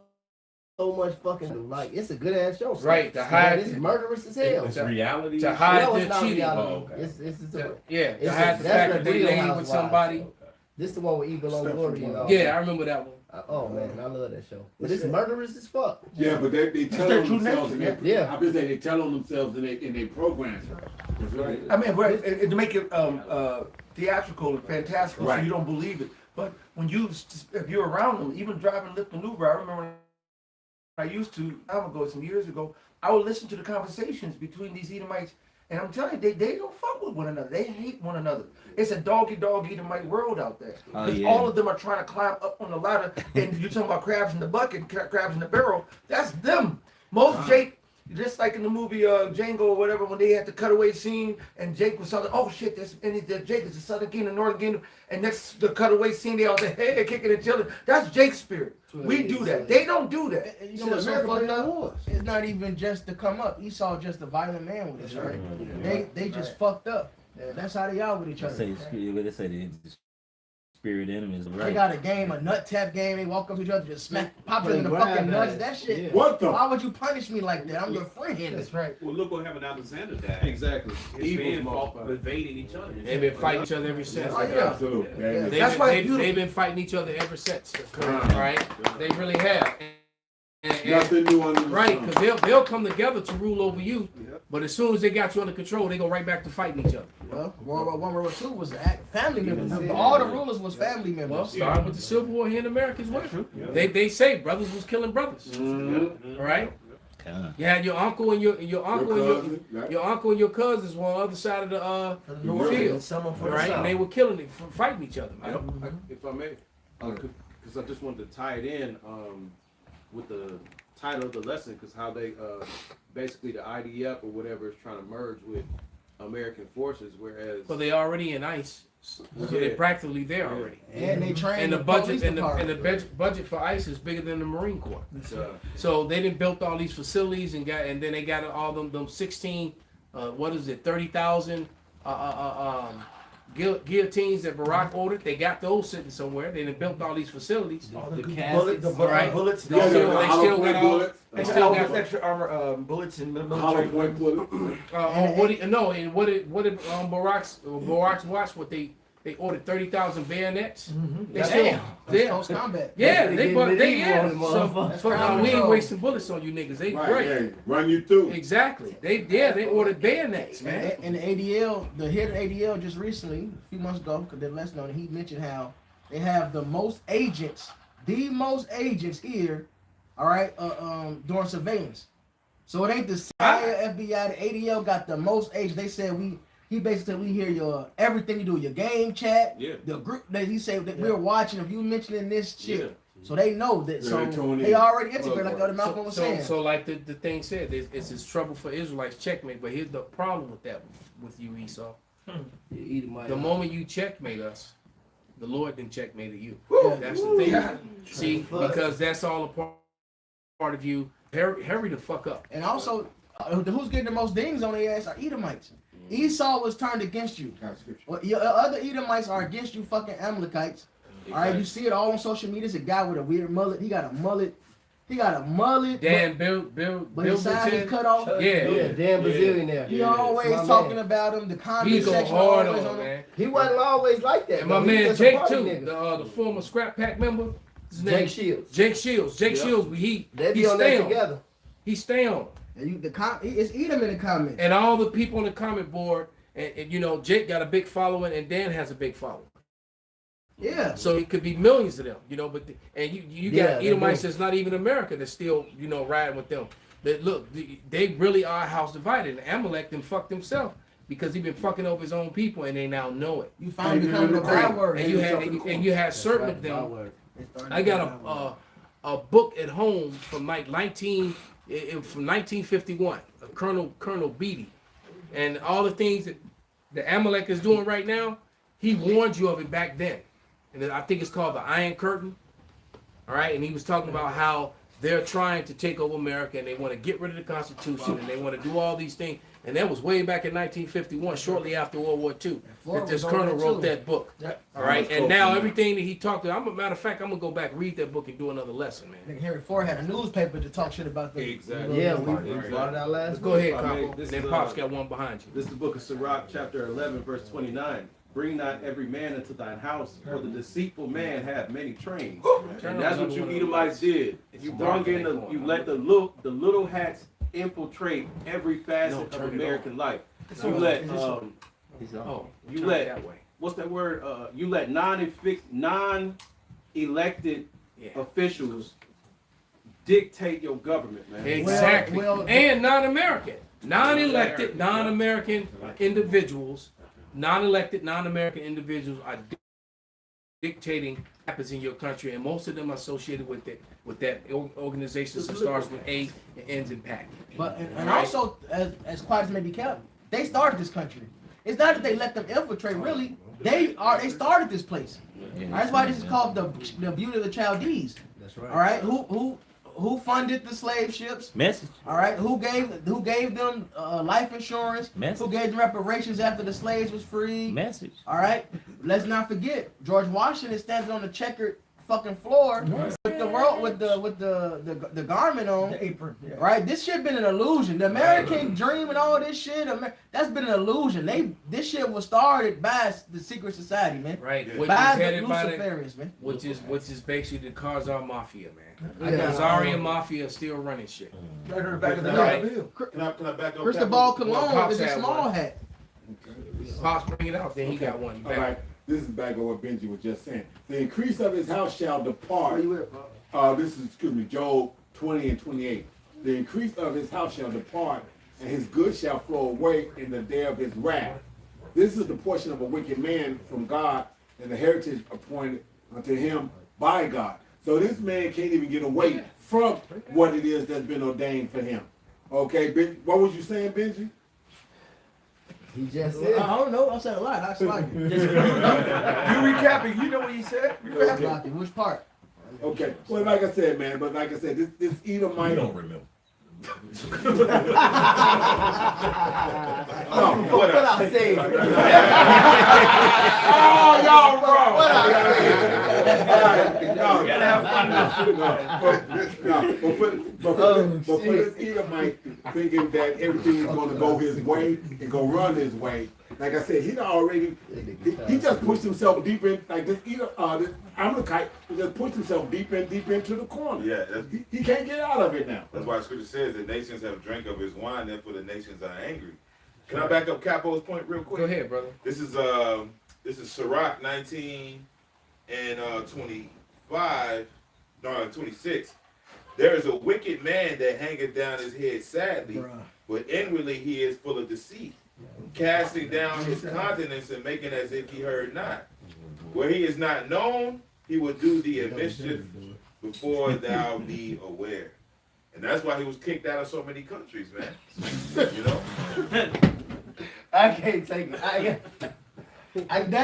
so much fucking like it's a good ass show. Right, to hide- it's murderous as hell. It's reality. To hide No, their it's not cheating. reality. Oh, okay. It's a, Yeah, to it's hide the that's fact a that they Real laid with Housewives. somebody. This the one with Evil on Glory and all. Yeah, I remember that one. Oh man, I love that show. But it's murderous as fuck. Yeah, but they tell their on true themselves in nature, their, yeah. I was saying they tell on themselves in their programs. That's right. I mean, to make it theatrical and fantastical, so Right. you don't believe it. But when if you're around them, even driving Lyft and Uber, I remember when I used to, some years ago, I would listen to the conversations between these Edomites, and I'm telling you, they don't fuck with one another. They hate one another. It's a dog Edomite world out there. Because all of them are trying to climb up on the ladder, and you're talking about crabs in the bucket, crabs in the barrel. That's them. Most Jake. Just like in the movie Django or whatever, when they had the cutaway scene and Jake was something, oh shit, Jake is the Southern Kingdom, Northern Kingdom, and next the cutaway scene, they all say, hey, kicking and chilling. That's Jake's spirit. We do that. They don't do that. You know what's so fucked up? It's not even just to come up. Esau just a violent man with us, right? They just fucked up. That's how they are with each other. They say the spirit enemies, right? They got a game, a nut tap game. They walk up to each other, just smack, pop it in the fucking nuts. That shit. Yeah. What the? Why would you punish me like that? I'm your friend. That's right. Well, look what happened to Alexander died. Exactly. His Evil's men fought, multiplied. invading each other. They've been fighting each other ever since. Oh, yeah. Absolutely. Yeah. That's why it's they've been fighting each other ever since. Right? They really have. Nothing new under the Right, sun. because they'll come together to rule over you, but as soon as they got you under control, they go right back to fighting each other. Well, World War I, World War II was family members. All the rulers was family members. Well, starting with the Civil War here in America as well. They say brothers was killing brothers. All right. You had your uncle and your uncle and your cousins were on the other side of the field, right? And they were killing it, fighting each other. Man. If I may, because I just wanted to tie it in with the title of the lesson, because how they basically the IDF or whatever is trying to merge with American forces, whereas Well, they already in ICE, so they're practically there already. And they train And the the budget police and the department. budget for ICE is bigger than the Marine Corps. So they didn't built all these facilities and then they got all them 16 30,000 guillotines that Barack ordered. They got those sitting somewhere. They done built all these facilities. Bullets, They still got all. They still got extra armor, bullets and Hollow military. point bullet. What did Barack's watch? What they ordered 30,000 bayonets. They still That's close combat. yeah, They we motherfucker. ain't wasting bullets on you niggas. They Right, great. yeah, run you through. Exactly. They ordered bayonets, man. And the ADL, the head of ADL just recently, a few months ago, because they're less known, he mentioned how they have the most agents here, all right, during surveillance. So it ain't the CIA, FBI, the ADL got the most agents. They said he basically said we hear your everything you do, your game chat, the group that he said that we're watching if you mentioning this shit. So they know that. Yeah, So they tune they in. already integrated like the other Malcolm was saying. So like the thing said, it's trouble for Israelites checkmate. But here's the problem with that with you, Esau. The moment you checkmate us, the Lord then checkmated you. That's the thing. See, because that's all a part of you. Hurry the fuck up. And also, who's getting the most dings on their ass are Edomites. Esau was turned against you. Well, your other Edomites are against you, fucking Amalekites. All right, you see it all on social media. It's a guy with a weird mullet. He got a mullet. Dan but his side is cut off. Yeah, Dan Bazillionaire. He always talking about him. The comment He go section hard always on him, man. He wasn't always like that. And my though. He man just a Jake party too, nigga. the former Scrap Pack member. His Jake name Shields. Jake Shields. They be on there together. He stay on. And it's Edom in the comments. And all the people on the comment board, and you know, Jake got a big following, and Dan has a big following. Yeah. So it could be millions of them, you know. But you got Edomites that's not even America that's still, you know, riding with them. That look, they really are house divided. And Amelek then fucked himself because he been fucking over his own people, and they now know it. You finally becoming a bad word. And you had certain of them. I got a book at home from like 1951, Colonel Beatty, and all the things that the Amelek is doing right now. He warned you of it back then. And I think it's called the Iron Curtain. All right. And he was talking about how they're trying to take over America, and they want to get rid of the Constitution, and they want to do all these things. And that was way back in 1951, shortly after World War II, that this colonel wrote that book. All right, and now everything that he talked about, matter of fact, I'm gonna go back, read that book, and do another lesson, man. Nigga Henry Ford had a newspaper to talk shit about the. Exactly. Yeah, we brought it out last. Go ahead, I mean, Capo. this Then is, Pop's got one behind you. This is the book of Sirach, chapter 11, verse 29. Bring not every man into thine house, for the deceitful man hath many trains. And that's what you Edomites did. You brought in you let the little hats infiltrate every facet of American life. You let what's that word? You let non-elected officials dictate your government, man. Exactly. And non-American, non-elected, non-American individuals. Non-elected, non-American individuals are dictating what happens in your country, and most of them are associated with that organization that starts with A and ends in PAC. But and also, as quiet as may be kept, they started this country. It's not that they let them infiltrate. Really, they started this place. That's why this is called the beauty of the Chaldees. That's right. All right, who funded the slave ships? Message. All right, who gave them life insurance? Message. Who gave them reparations after the slaves was freed? Message. All right, let's not forget George Washington standing on the checkered fucking floor with the garment on, The apron. Yeah. right? This shit been an illusion. The American dream and all this shit, that's been an illusion. This shit was started by the secret society, man. Right, which By is the headed by Luciferians, man. which is basically the Khazar Mafia, man. Yeah. The Khazarian Mafia is still running shit. Right on the back of the Right. bill. Can I back up? Cristobal Well, Colon Pops is a had small one. hat. Pops, bring it out. Then he got one. All right, this is back on what Benji was just saying. The increase of his house shall depart. This is, Job 20 and 28. The increase of his house shall depart, and his goods shall flow away in the day of his wrath. This is the portion of a wicked man from God, and the heritage appointed unto him by God. So this man can't even get away from what it is that's been ordained for him. Okay, what was you saying, Benji? He just said. I don't know. I said a lot. I slide you. You recapping? You know what he said? Which part? Okay. Well, like I said, man, this Edomite. I don't remember. What I say? Oh, y'all wrong. What I But for this Edomite thinking that everything is going to go his way and go run his way, like I said, he just pushed himself deep in, like this Amelekite just pushed himself deep into the corner. Yeah, he can't get out of it now. that's why Scripture says the nations have drank of his wine, therefore the nations are angry. Can I back up Capo's point real quick? Go ahead, brother. This is Sirach 19 and 26. There is a wicked man that hangeth down his head sadly, but inwardly he is full of deceit, casting down his countenance and making as if he heard not. Where he is not known, he will do thee a mischief before thou be aware. And that's why he was kicked out of so many countries, man. You know? I can't take it.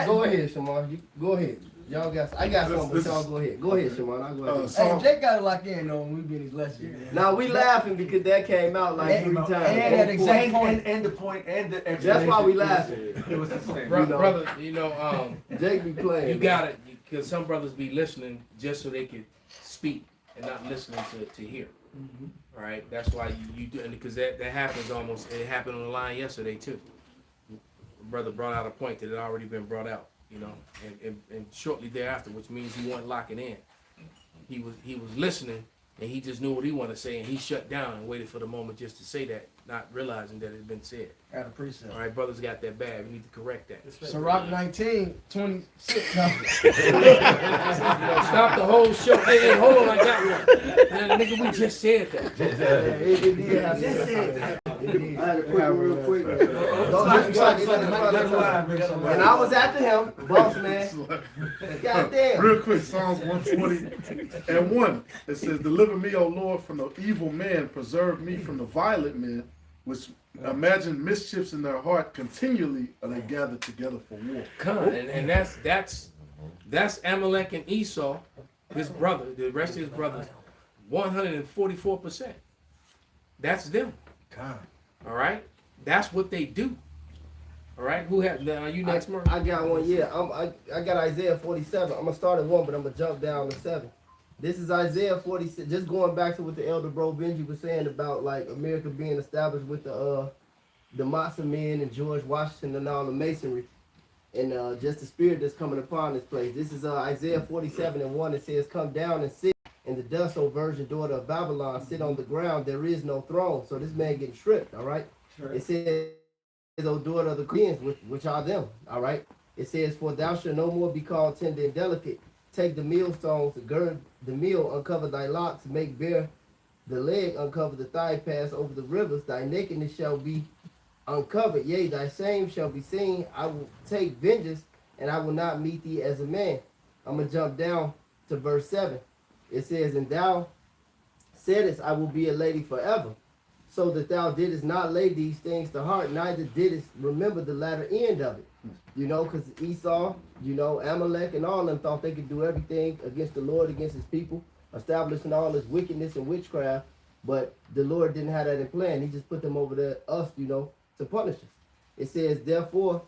Go ahead, Shimon. Go ahead. Y'all I got something, but y'all go ahead. Go ahead, Shimon. I'll go ahead. Hey, Jake got to lock in though when we be in his lesson. Now we laughing because that came out like 3 times. And that exact point. And the point and the That's why we laughing. It was the same. Brother, Jake be playing. you got it, because some brothers be listening just so they can speak and not listening to hear. All right, that's why you do, and because that happens almost. It happened on the line yesterday too. Brother brought out a point that had already been brought out, and shortly thereafter, which means he wasn't locking in. He was listening, and he just knew what he wanted to say, and he shut down and waited for the moment just to say that, not realizing that it had been said. Out of precept. All right, brothers got that bad. We need to correct that. Sirach 19, 26. Stop the whole show. Hey, hold on, I got one. Nigga, we just said that. I had a quick one real quick. And I was after him, boss man. Goddamn. Real quick, Psalms 120:1. It says, "Deliver me, O Lord, from the evil man. Preserve me from the violent men, which imagine mischiefs in their heart continually, are they gathered together for war." And that's Amelek and Esau, his brother, the rest of his brothers, 144%. That's them. All right? That's what they do. All right? Who has, are you next, Mark? I got one, yeah. I got Isaiah 47. I'm going to start at 1, but I'm going to jump down to 7. This is Isaiah 46. Just going back to what the elder bro Benji was saying about like America being established with the Matza men and George Washington and all the masonry. And just the spirit that's coming upon this place. This is Isaiah 47 and 1. It says, come down and sit in the dust, O virgin daughter of Babylon. Sit on the ground. There is no throne. So this man getting stripped, all right? It says, O daughter of the Chaldeans, which are them, all right? It says, for thou shalt no more be called tender and delicate. Take the millstones, gird the mill, uncover thy locks, make bare the leg, uncover the thigh, pass over the rivers. Thy nakedness shall be uncovered, yea, thy shame shall be seen. I will take vengeance, and I will not meet thee as a man. I'm going to jump down to verse 7. It says, and thou saidest, I will be a lady forever, so that thou didst not lay these things to heart, neither didst remember the latter end of it. You know, because Esau, you know, Amelek and all of them thought they could do everything against the Lord, against his people, establishing all his wickedness and witchcraft, but the Lord didn't have that in plan. He just put them over there, us, you know, to punish us. It says, therefore,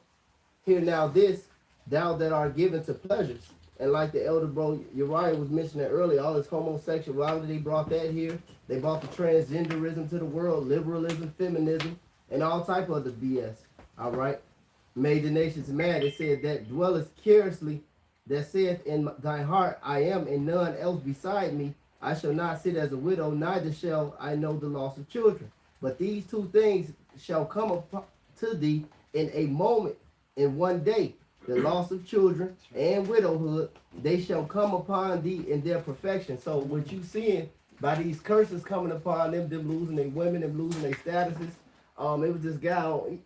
hear now this, thou that art given to pleasures. And like the elder bro Uriah was mentioning earlier, all this homosexuality, they brought that here. They brought the transgenderism to the world, liberalism, feminism, and all type of other BS. All right? Made the nations mad. It said that dwelleth curiously, that saith in thy heart, I am, and none else beside me. I shall not sit as a widow, neither shall I know the loss of children. But these two things shall come up to thee in a moment, in one day. The loss of children and widowhood, they shall come upon thee in their perfection. So what you seeing by these curses coming upon them losing their women, them losing their statuses. It was this guy on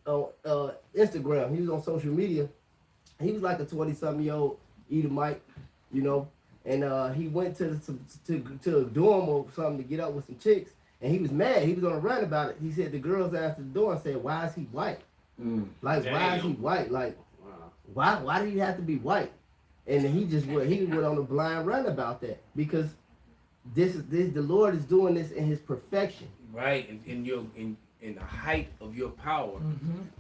Instagram. He was on social media. He was like a 20-something-year-old Edomite, you know, and he went to a dorm or something to get up with some chicks, and he was mad. He was on a rant about it. He said the girls asked the door and said, "Why is he white? Like, why is he white? Like, why do you have to be white?" And he went on a blind rant about that because the Lord is doing this in His perfection. Right, in the height of your power,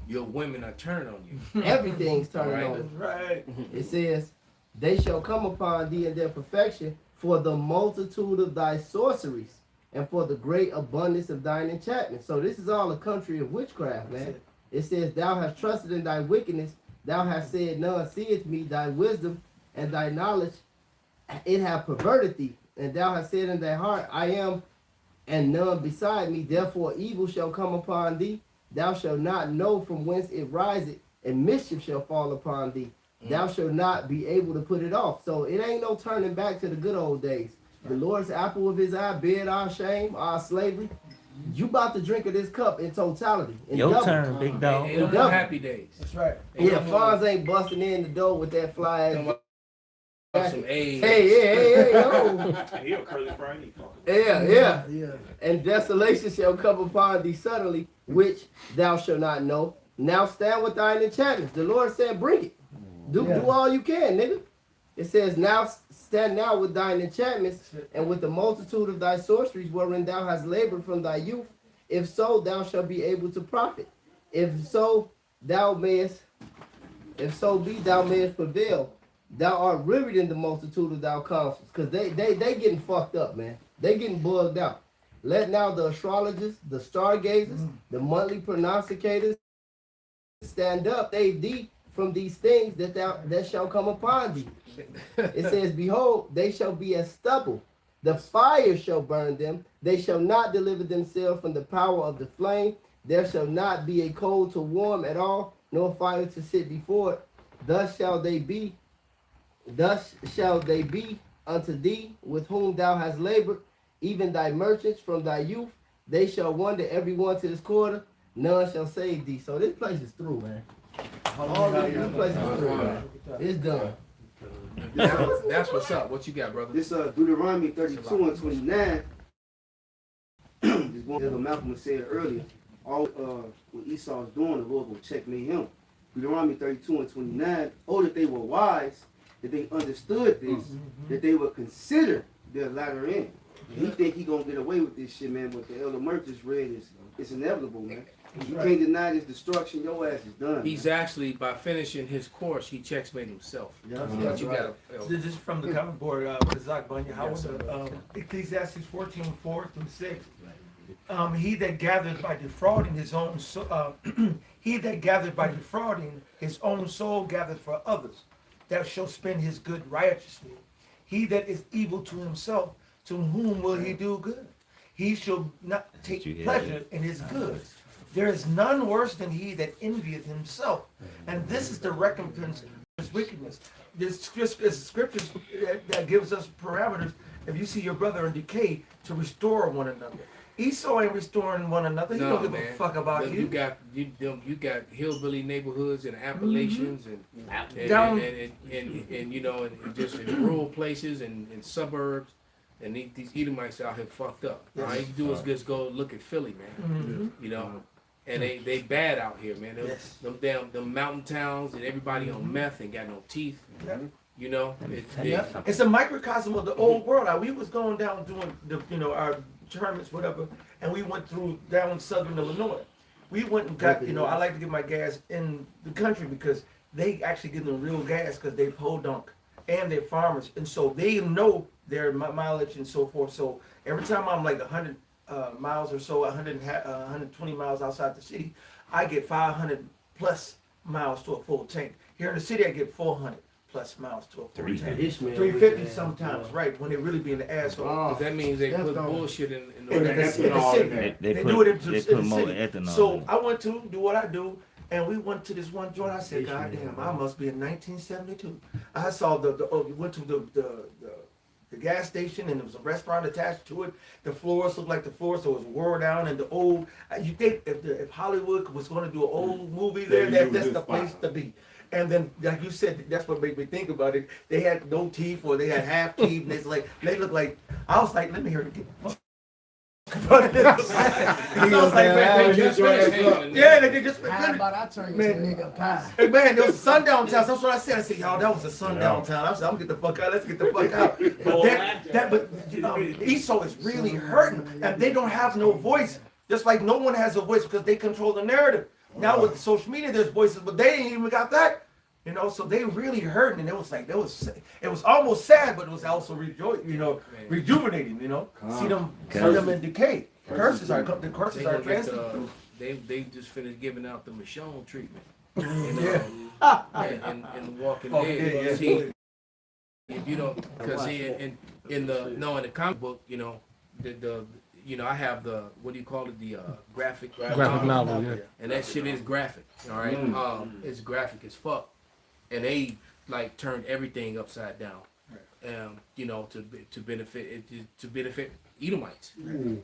your women are turning on you. Everything's turning right. on you. Right. It says, they shall come upon thee in their perfection for the multitude of thy sorceries and for the great abundance of thine enchantments. So this is all a country of witchcraft, man. It says, thou hast trusted in thy wickedness. Thou hast said, none seeth me. Thy wisdom and thy knowledge, it hath perverted thee. And thou hast said in thy heart, I am, and none beside me. Therefore evil shall come upon thee. Thou shalt not know from whence it riseth, and mischief shall fall upon thee. Thou shalt not be able to put it off. So it ain't no turning back to the good old days. The Lord's apple of his eye, beard our shame, our slavery. You about to drink of this cup in totality. In Your double. turn, big dog. Ain't no more happy days. That's right. Yeah, Fonz ain't busting in the door with that fly ass. Some AIDS. Hey, yo. He a curly Friday. Yeah. Yeah. And desolation shall come upon thee suddenly, which thou shalt not know. Now stand with thine enchantments. The Lord said, bring it. Do all you can, nigga. It says, now stand now with thine enchantments and with the multitude of thy sorceries wherein thou hast labored from thy youth. If so, thou shalt be able to profit. If so be, thou mayest prevail. Thou art riveted in the multitude of thy counsels. Because they getting fucked up, man. They getting bugged out. Let now the astrologers, the stargazers, the monthly prognosticators stand up, save thee from these things that shall come upon thee. It says, behold, they shall be as stubble. The fire shall burn them. They shall not deliver themselves from the power of the flame. There shall not be a coal to warm at all, nor fire to sit before it. Thus shall they be unto thee with whom thou hast labored, even thy merchants from thy youth. They shall wander every one to his quarter. None shall save thee. So this place is through, man. This place is through, man. It's done. That's what's up. What you got, brother? This Deuteronomy 32 and 29. This one that Malcolm said earlier. All what Esau is doing, the Lord will checkmate him. Deuteronomy 32 and 29. Oh, that they were wise, that they understood this, that they would consider their latter end. He think he gonna get away with this shit, man. What the Elder Merch just read is it's inevitable, man. You can't deny this destruction. Your ass is done. He's actually, by finishing his course, he checkmate himself. Yeah, But you gotta, This is from the cover board, Zach Bunyan. How was it? Ecclesiastes 14:4-6. He that gathered by defrauding his own soul, he that gathered by defrauding his own soul gathered for others, that shall spend his good righteously. He that is evil to himself, to whom will he do good? He shall not take pleasure in his goods. There is none worse than he that envieth himself. And this is the recompense of his wickedness. This scriptures that gives us parameters. If you see your brother in decay, to restore one another. Esau ain't restoring one another. He don't give a fuck about you. You got hillbilly neighborhoods and Appalachians and you know, and just in rural places and in suburbs. And these Edomites out here fucked up. All you can do is just go look at Philly, man. You know, and they bad out here, man. Them mountain towns and everybody on meth and got no teeth. You know, it's a microcosm of the old world. We was going down doing our tournaments, whatever, and we went through down southern Illinois. We went and got, I like to get my gas in the country because they actually get them real gas because they podunk and they're farmers, and so they know their mileage and so forth. So every time I'm like 100 miles or so, 120 miles outside the city, I get 500 plus miles to a full tank. Here in the city, I get 400 plus miles to a full tank. 350 sometimes, right, when they really be in the asshole. That means they put bullshit in the city. They do it in the city. So I went to do what I do, and we went to this one joint. I said, God damn, I must be in 1972. I saw went to the gas station, and there was a restaurant attached to it. The floors looked like the floor, so it was wore down. And the old, you think if Hollywood was going to do an old movie there, that's the place to be. And then, like you said, that's what made me think about it. They had no teeth, or they had half teeth, and they looked like. I was like, let me hear it again. Yeah, they just How about I turn you to nigga pie? Hey man, there was a sundown town. That's what I said. I said, y'all, that was a sundown town. I said, I'm gonna get the fuck out. Let's get the fuck out. But Esau is really hurting, and they don't have no voice. Just like no one has a voice because they control the narrative. Now with social media, there's voices, but they ain't even got that. So they really hurting, and it was almost sad, but it was also rejuvenating. See them in decay. The curses are transient. They just finished giving out the Michonne treatment. And Walking Dead. See, if you don't, because in the comic book, I have the graphic novel, yeah. And that shit is graphic. All right, it's graphic as fuck. And they turned everything upside down, to benefit Edomites,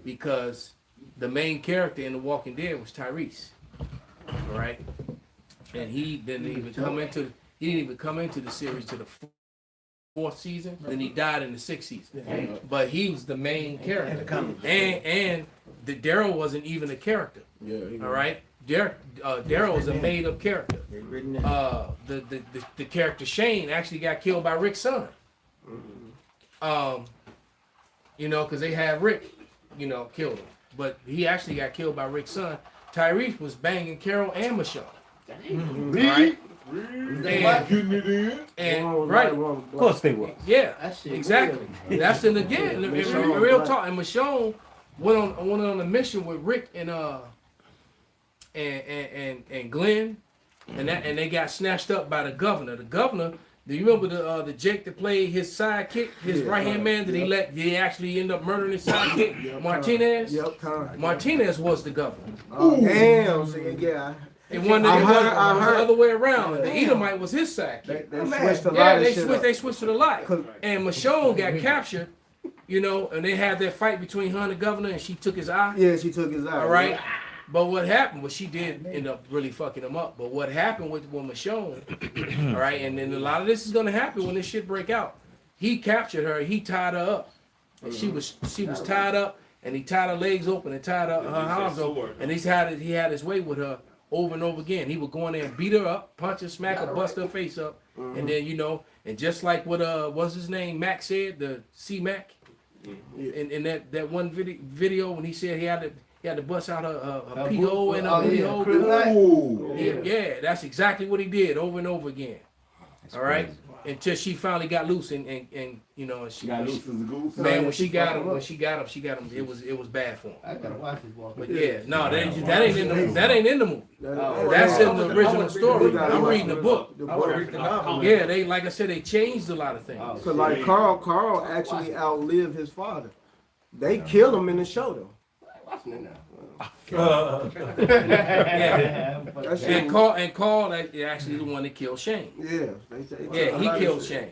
because the main character in The Walking Dead was Tyrese, all right, and he didn't even come into the series to the fourth season. Then he died in the sixth season, but he was the main character, and the Daryl wasn't even a character, all right. Daryl was a made-up character. The character Shane actually got killed by Rick's son. Because they had Rick, killed him, but he actually got killed by Rick's son. Tyrese was banging Carol and Michelle. Right? And right, of course they were. Yeah, exactly. That's in real talk. And Michelle went on a mission with Rick and Glenn, and they got snatched up by the governor. The governor, do you remember the Jake that played his sidekick, his right hand man? Did he actually end up murdering his sidekick, Martinez? Martinez was the governor. Damn, so yeah. It wasn't the other way around. The Edomite was his sidekick. They switched it a lot. And Michonne got captured, and they had that fight between her and the governor, and she took his eye. Yeah, she took his eye. All right. But what happened was she did end up really fucking him up. But what happened with Michonne, all right, and then a lot of this is gonna happen when this shit break out. He captured her, he tied her up. And she was tied up, and he tied her legs open and tied her arms open. And he had his way with her over and over again. He would go in there and beat her up, punch her, smack her, bust her face up. And then, and just like what what's his name, Mac said, the C-Mac, In that one video when he said he had to bust out a PO and a yeah, that's exactly what he did over and over again. All right, until she finally got loose and you know she got loose as a goose. Man, when she got him, it was bad for him. I gotta watch this one. But yeah, no, that ain't in the movie. That's in the original story. I'm reading the book. Yeah, they like I said, they changed a lot of things. Cause like Carl actually outlived his father. They killed him in the show though. Watching it now. Yeah. And Carl actually the one that killed Shane. Yeah, he killed Shane.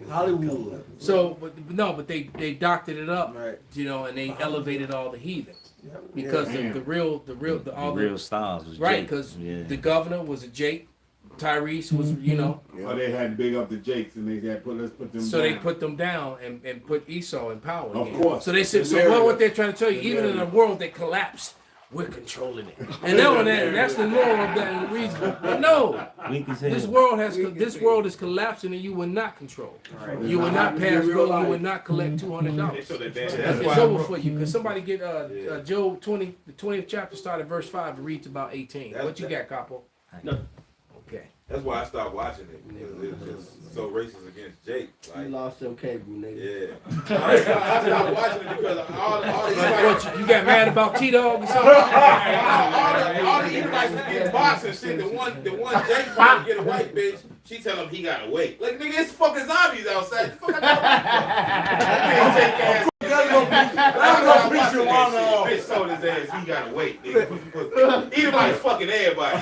Hollywood. So, but they doctored it up, you know, and they elevated all the heathen because the real stars was right because the governor was a Jake, Tyrese was you know. Well, they had to big up the Jakes and they had let's put them. So down. they put them down and put Esau in power. Of again. course. So they said what they're trying to tell you, even in a world that collapsed, we're controlling it. And that's the moral of that reason. But no, this world is collapsing and you will not control. You will not pass go. You will not collect $200. It's over for you. Because somebody get Job 20, the 20th chapter, start at verse 5 and reads about 18. What you got, Capo? No. Okay. That's why I stopped watching it. It's just so racist against Jake. Like, You lost your cable, nigga. Yeah. I stopped watching it because all you got mad about T-Dog or something? all the Edomites was getting boxed and shit. The one Jake trying to get a white bitch, she tell him he gotta wait. Like, nigga, it's fucking zombies outside. Fuck I can't take ass. Bitch told his ass he gotta wait. Edomites fucking everybody.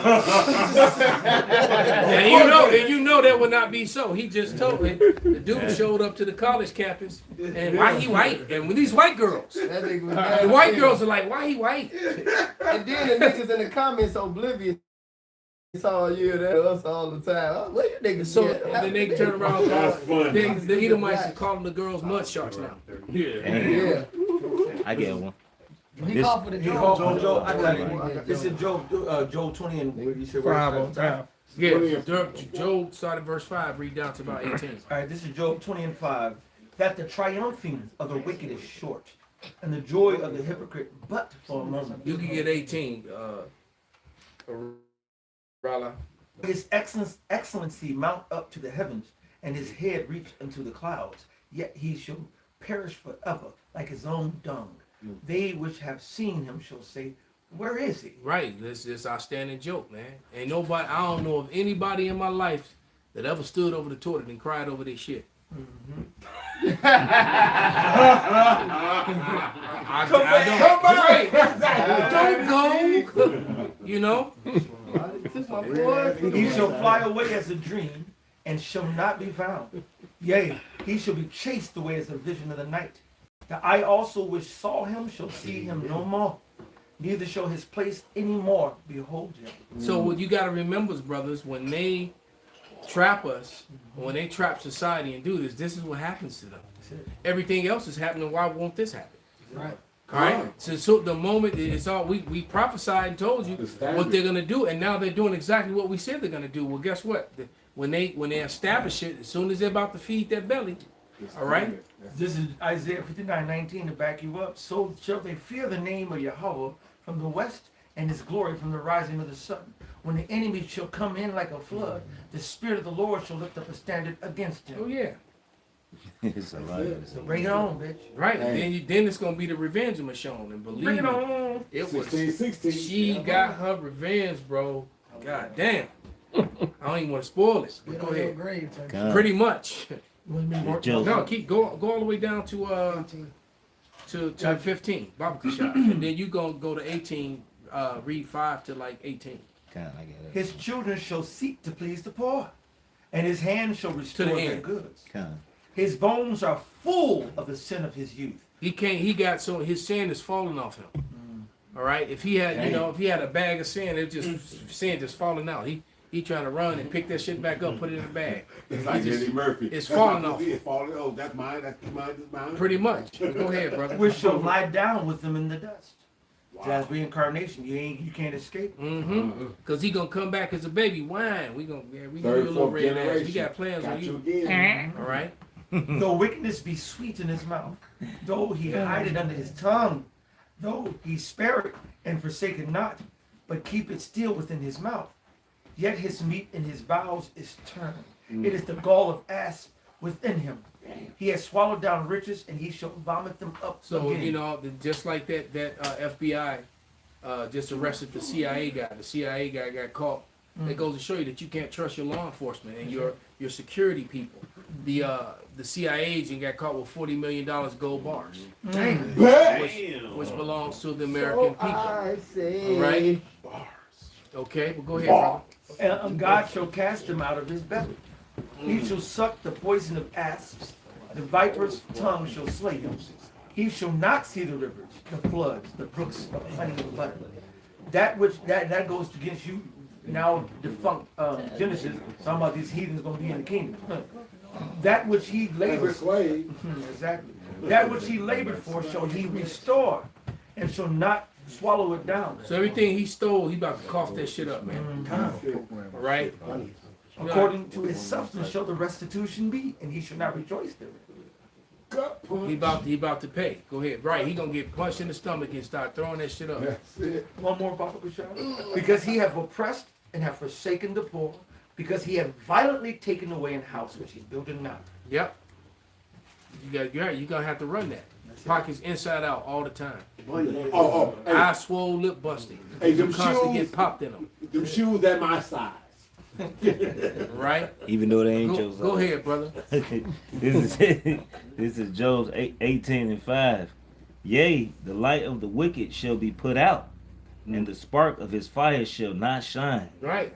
And you know that would not be so. He just told me the dude showed up to the college campus and why he white? And with these white girls, the white girls are like, why he white? And then the niggas in the comments oblivious. It's all you that us all the time. Oh, where you niggas So at? and then they turn around the Edomites are calling the girls mud sharks now. Yeah. I get one. He called for the Job. Joe, I got it. This is Joe 20 and you said where? Yeah, Job started verse 5, read down to about 18. All right, this is Job 20 and 5. That the triumphing of the wicked is short, and the joy of the hypocrite but for a moment. You can get 18, Rala. His excellency mount up to the heavens, and his head reach unto the clouds. Yet he shall perish forever, like his own dung. They which have seen him shall say, where is he? Right, this is our standing joke, man. Ain't nobody, I don't know of anybody in my life that ever stood over the toilet and cried over their shit. Don't go. You know? He shall fly away as a dream and shall not be found. Yea, he shall be chased away as a vision of the night. The eye also which saw him shall see him no more. Neither shall his place any more behold him. So what you got to remember, brothers, when they trap us, when they trap society and do this is what happens to them. Everything else is happening. Why won't this happen? Right. All right. So the moment it's all we prophesied and told you what they're gonna do, and now they're doing exactly what we said they're gonna do. Well, guess what? When they establish it, as soon as they're about to feed their belly, all right. This is Isaiah 59:19 to back you up. So shall they fear the name of Yahweh from the west, and his glory from the rising of the sun. When the enemy shall come in like a flood, the Spirit of the Lord shall lift up a standard against him. Oh yeah. So bring it on, bitch. Right. Hey. Then it's gonna be the revenge of Michonne, and believe bring it me, on. It was 16. She got her revenge, bro. God damn. I don't even want to spoil it. But go ahead. Pretty much. No, keep go all the way down to 15, Bible shot, and then you gonna go to 18, read 5 to like 18. His children shall seek to please the poor, and his hand shall restore their goods. His bones are full of the sin of his youth. His sin is falling off him. All right, if he had if he had a bag of sin, sin just falling out. He trying to run and pick that shit back up, put it in a bag. It's like Eddie Murphy. It's falling off. It's falling. Oh, that's mine. That's mine. Pretty much. Go ahead, brother. Which shall lie down with them in the dust. Wow. That's reincarnation. You can't escape. Cause he gonna come back as a baby. Wine. We gonna do a little red ass. We got plans on you. All right. Though wickedness be sweet in his mouth, though he hide it under his tongue, though he spare it and forsake it not, but keep it still within his mouth, yet his meat in his bowels is turned. It is the gall of asp within him. He has swallowed down riches, and he shall vomit them up So, again. you know, just like that FBI just arrested the CIA guy. The CIA guy got caught. It goes to show you that you can't trust your law enforcement and your security people. The CIA agent got caught with $40 million gold bars, which belongs to the American people. I say. All right? Okay, well, go ahead, brother. And God shall cast him out of his belly. He shall suck the poison of asps. The viper's tongue shall slay him. He shall not see the rivers, the floods, the brooks of honey and butter. That goes against you now defunct Genesis, talking about these heathens going to be in the kingdom. That which he labored exactly. That which he labored for shall he restore, and shall not swallow it down. So everything he stole, he about to cough that shit up, man. All right? According to his substance shall the restitution be, and he shall not rejoice therein. He about to pay. Go ahead. Right, he gonna get punched in the stomach and start throwing that shit up. One more, Papa Bashar. Because he have oppressed and have forsaken the poor, because he have violently taken away an house which he's building not. Yep. You're gonna have to run that. Pockets inside out all the time. Eye swole, lip busting. Hey, You them constantly shoes, get popped in them. them shoes at my size. Right? Even though they ain't Go, your go ahead, brother. this is Job 18:5. Yea, the light of the wicked shall be put out, and the spark of his fire shall not shine. Right.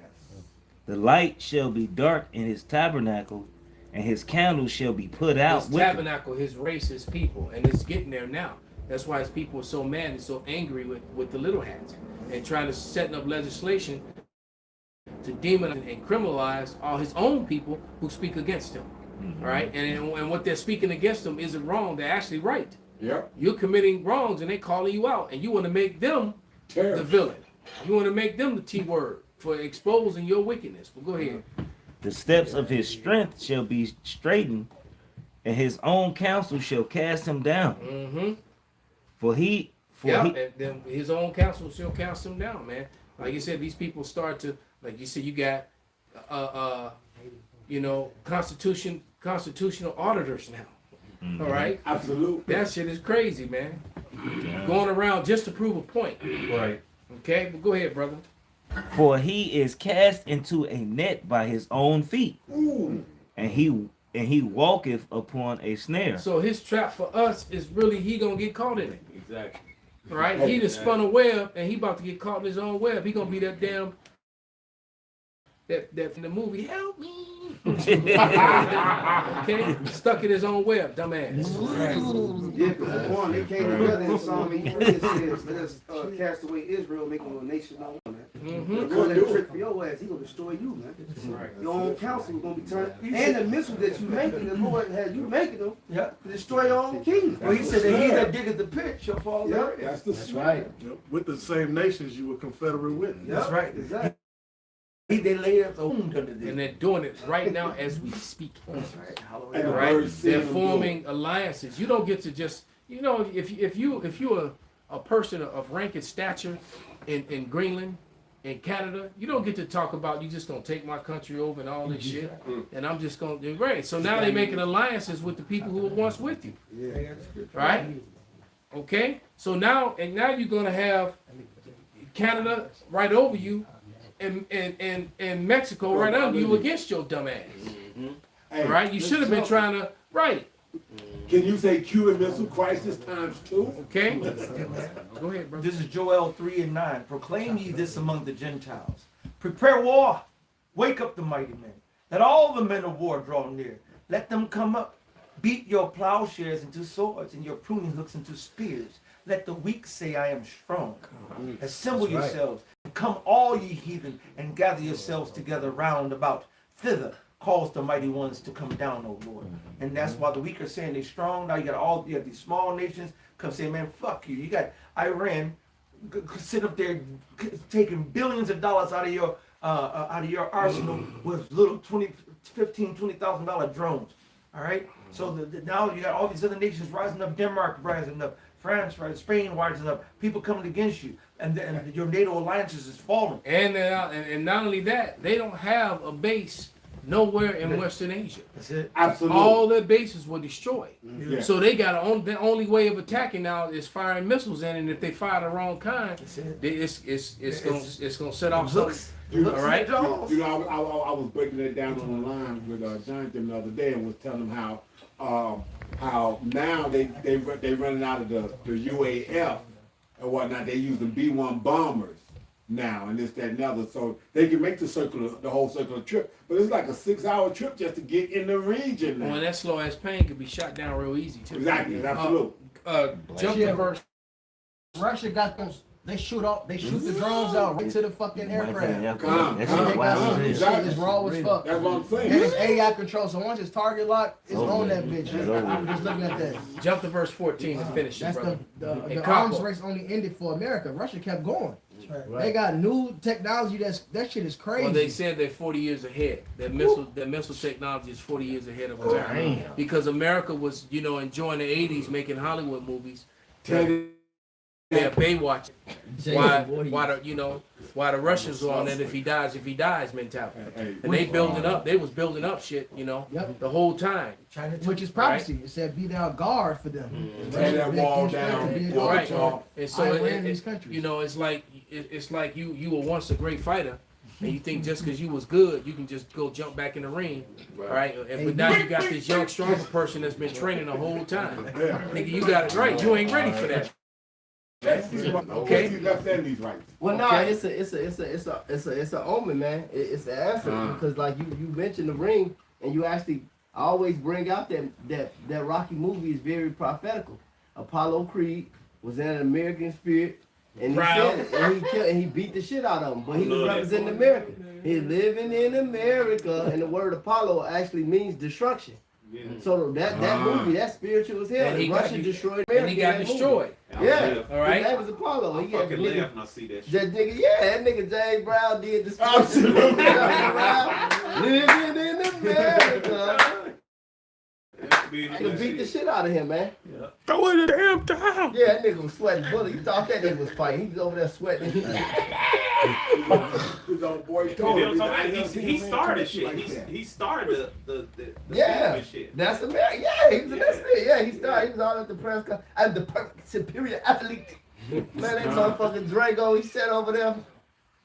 The light shall be dark in his tabernacle, and his candle shall be put out. His tabernacle, his race, his people, and it's getting there now. That's why his people are so mad and so angry with the little hats and trying to set up legislation to demonize and criminalize all his own people who speak against him. All right, and what they're speaking against him isn't wrong; they're actually right. Yep. You're committing wrongs, and they're calling you out, and you want to make them the villain. You want to make them the T word for exposing your wickedness. But go ahead. The steps of his strength shall be straightened, and his own counsel shall cast him down. Mm-hmm. And then his own counsel shall cast him down, man. Like you said, these people start to, like you said, you got, constitutional auditors now. Mm-hmm. All right? Absolutely. That shit is crazy, man. Going around just to prove a point. Right. Okay, but go ahead, brother. For he is cast into a net by his own feet, and he walketh upon a snare. So his trap for us is really he gonna get caught in it. Exactly. Right? He just spun a web and he about to get caught in his own web. He gonna be that damn that in the movie, help me. Okay? Stuck in his own web, dumbass. Yeah, because one, they came together in Psalm 83. It says, let us cast away Israel, make them a nation no more, man. Because that trick for your ass, he gonna destroy you, man. Your own counsel is gonna be turned. And the missiles that you making, the Lord had you making them to destroy your own kingdom. Well, he said that he that diggeth the pit shall fall there. That's right. With the same nations you were confederate with. That's right. Exactly. They laid up the wound under this. And they're doing it right now as we speak. That's right. And the Right? birds sing They're them forming alliances. You don't get to just, if you're a person of rank and stature in Greenland, in Canada, you don't get to talk about you just gonna take my country over and all this shit, and I'm just gonna right. So now they're making alliances with the people who were once with you. Right? Okay? So now you're gonna have Canada right over you and Mexico right under you against your dumb ass. Hey, Right? You should have been trying to right. Can you say Cuban Missile Crisis ×2? Okay? Go ahead, bro. This is Joel 3:9. Proclaim ye this among the Gentiles. Prepare war. Wake up the mighty men. Let all the men of war draw near. Let them come up. Beat your plowshares into swords and your pruning hooks into spears. Let the weak say, I am strong. Assemble yourselves. Come all ye heathen and gather yourselves together round about thither. Cause the mighty ones to come down, O Lord. And that's why the weak are saying they're strong. Now you have these small nations come say, man, fuck you. You got Iran sit up there taking billions of dollars out of your arsenal with little $20,000 drones. All right. So now you got all these other nations rising up. Denmark rising up. France, right? Spain rising up. People coming against you, and your NATO alliances is falling. And not only that, they don't have a base nowhere in Western Asia. That's it. Absolutely. All their bases were destroyed. Yeah. So they got the only way of attacking now is firing missiles in, and if they fire the wrong kind, it's gonna set off something. All right. You know, I was breaking that down on the line with Jonathan the other day and was telling him how now they running out of the UAF and whatnot. They using B-1 bombers now and this, that, and the other, so they can make the whole circular trip. But it's like a 6-hour trip just to get in the region now. Well, that slow ass plane could be shot down real easy too. Exactly, absolutely. Jump to verse. Russia got those. They shoot the drones out right to the fucking aircraft. Exactly. It's raw as fuck. That's what I'm saying. And it's AI control, so once it's target locked, it's on that bitch. I'm just looking at that. Jump to verse 14 and finish it, That's brother. the arms race only ended for America. Russia kept going. Right. They got new technology. That shit is crazy. Well, they said they're 40 years ahead. Their missile technology is 40 years ahead of America. Because America was, enjoying the 80s, making Hollywood movies. Yeah, Baywatch. Why the Russians were on that if he dies mentality. And they building up. They was building up shit, the whole time. Which is prophecy. It said, "Be thou guard for them." Tear that wall down. Right. And so it's it's like you were once a great fighter. And you think just because you was good, you can just go jump back in the ring, right? But now you got this young, stronger person that's been training the whole time. Nigga, you got it right. You ain't ready for that. Okay. Well, no, it's a omen, man. It's an answer because, like you mentioned the ring, and you actually always bring out that Rocky movie is very prophetical. Apollo Creed was in an American spirit, and he said it, and he beat the shit out of him. But he was representing America. He's living in America, and the word Apollo actually means destruction. Yeah. So that movie, that spiritual as hell. And Russia destroyed America. And he got destroyed. Yeah. All right. That was Apollo. I fucking laugh when I see that shit. That nigga James Brown did the stuff. Living in America. Nigga beat the shit out of him, man. Yeah. Throw it in the damn town. Yeah, that nigga was sweating bullets. You thought that nigga was fighting. He was over there sweating. He started shit. He started the shit. That's America. Yeah, he was the best thing. Yeah, he started. He was all at the press conference. I'm the superior athlete. Man, that motherfucking Drago, he sat over there.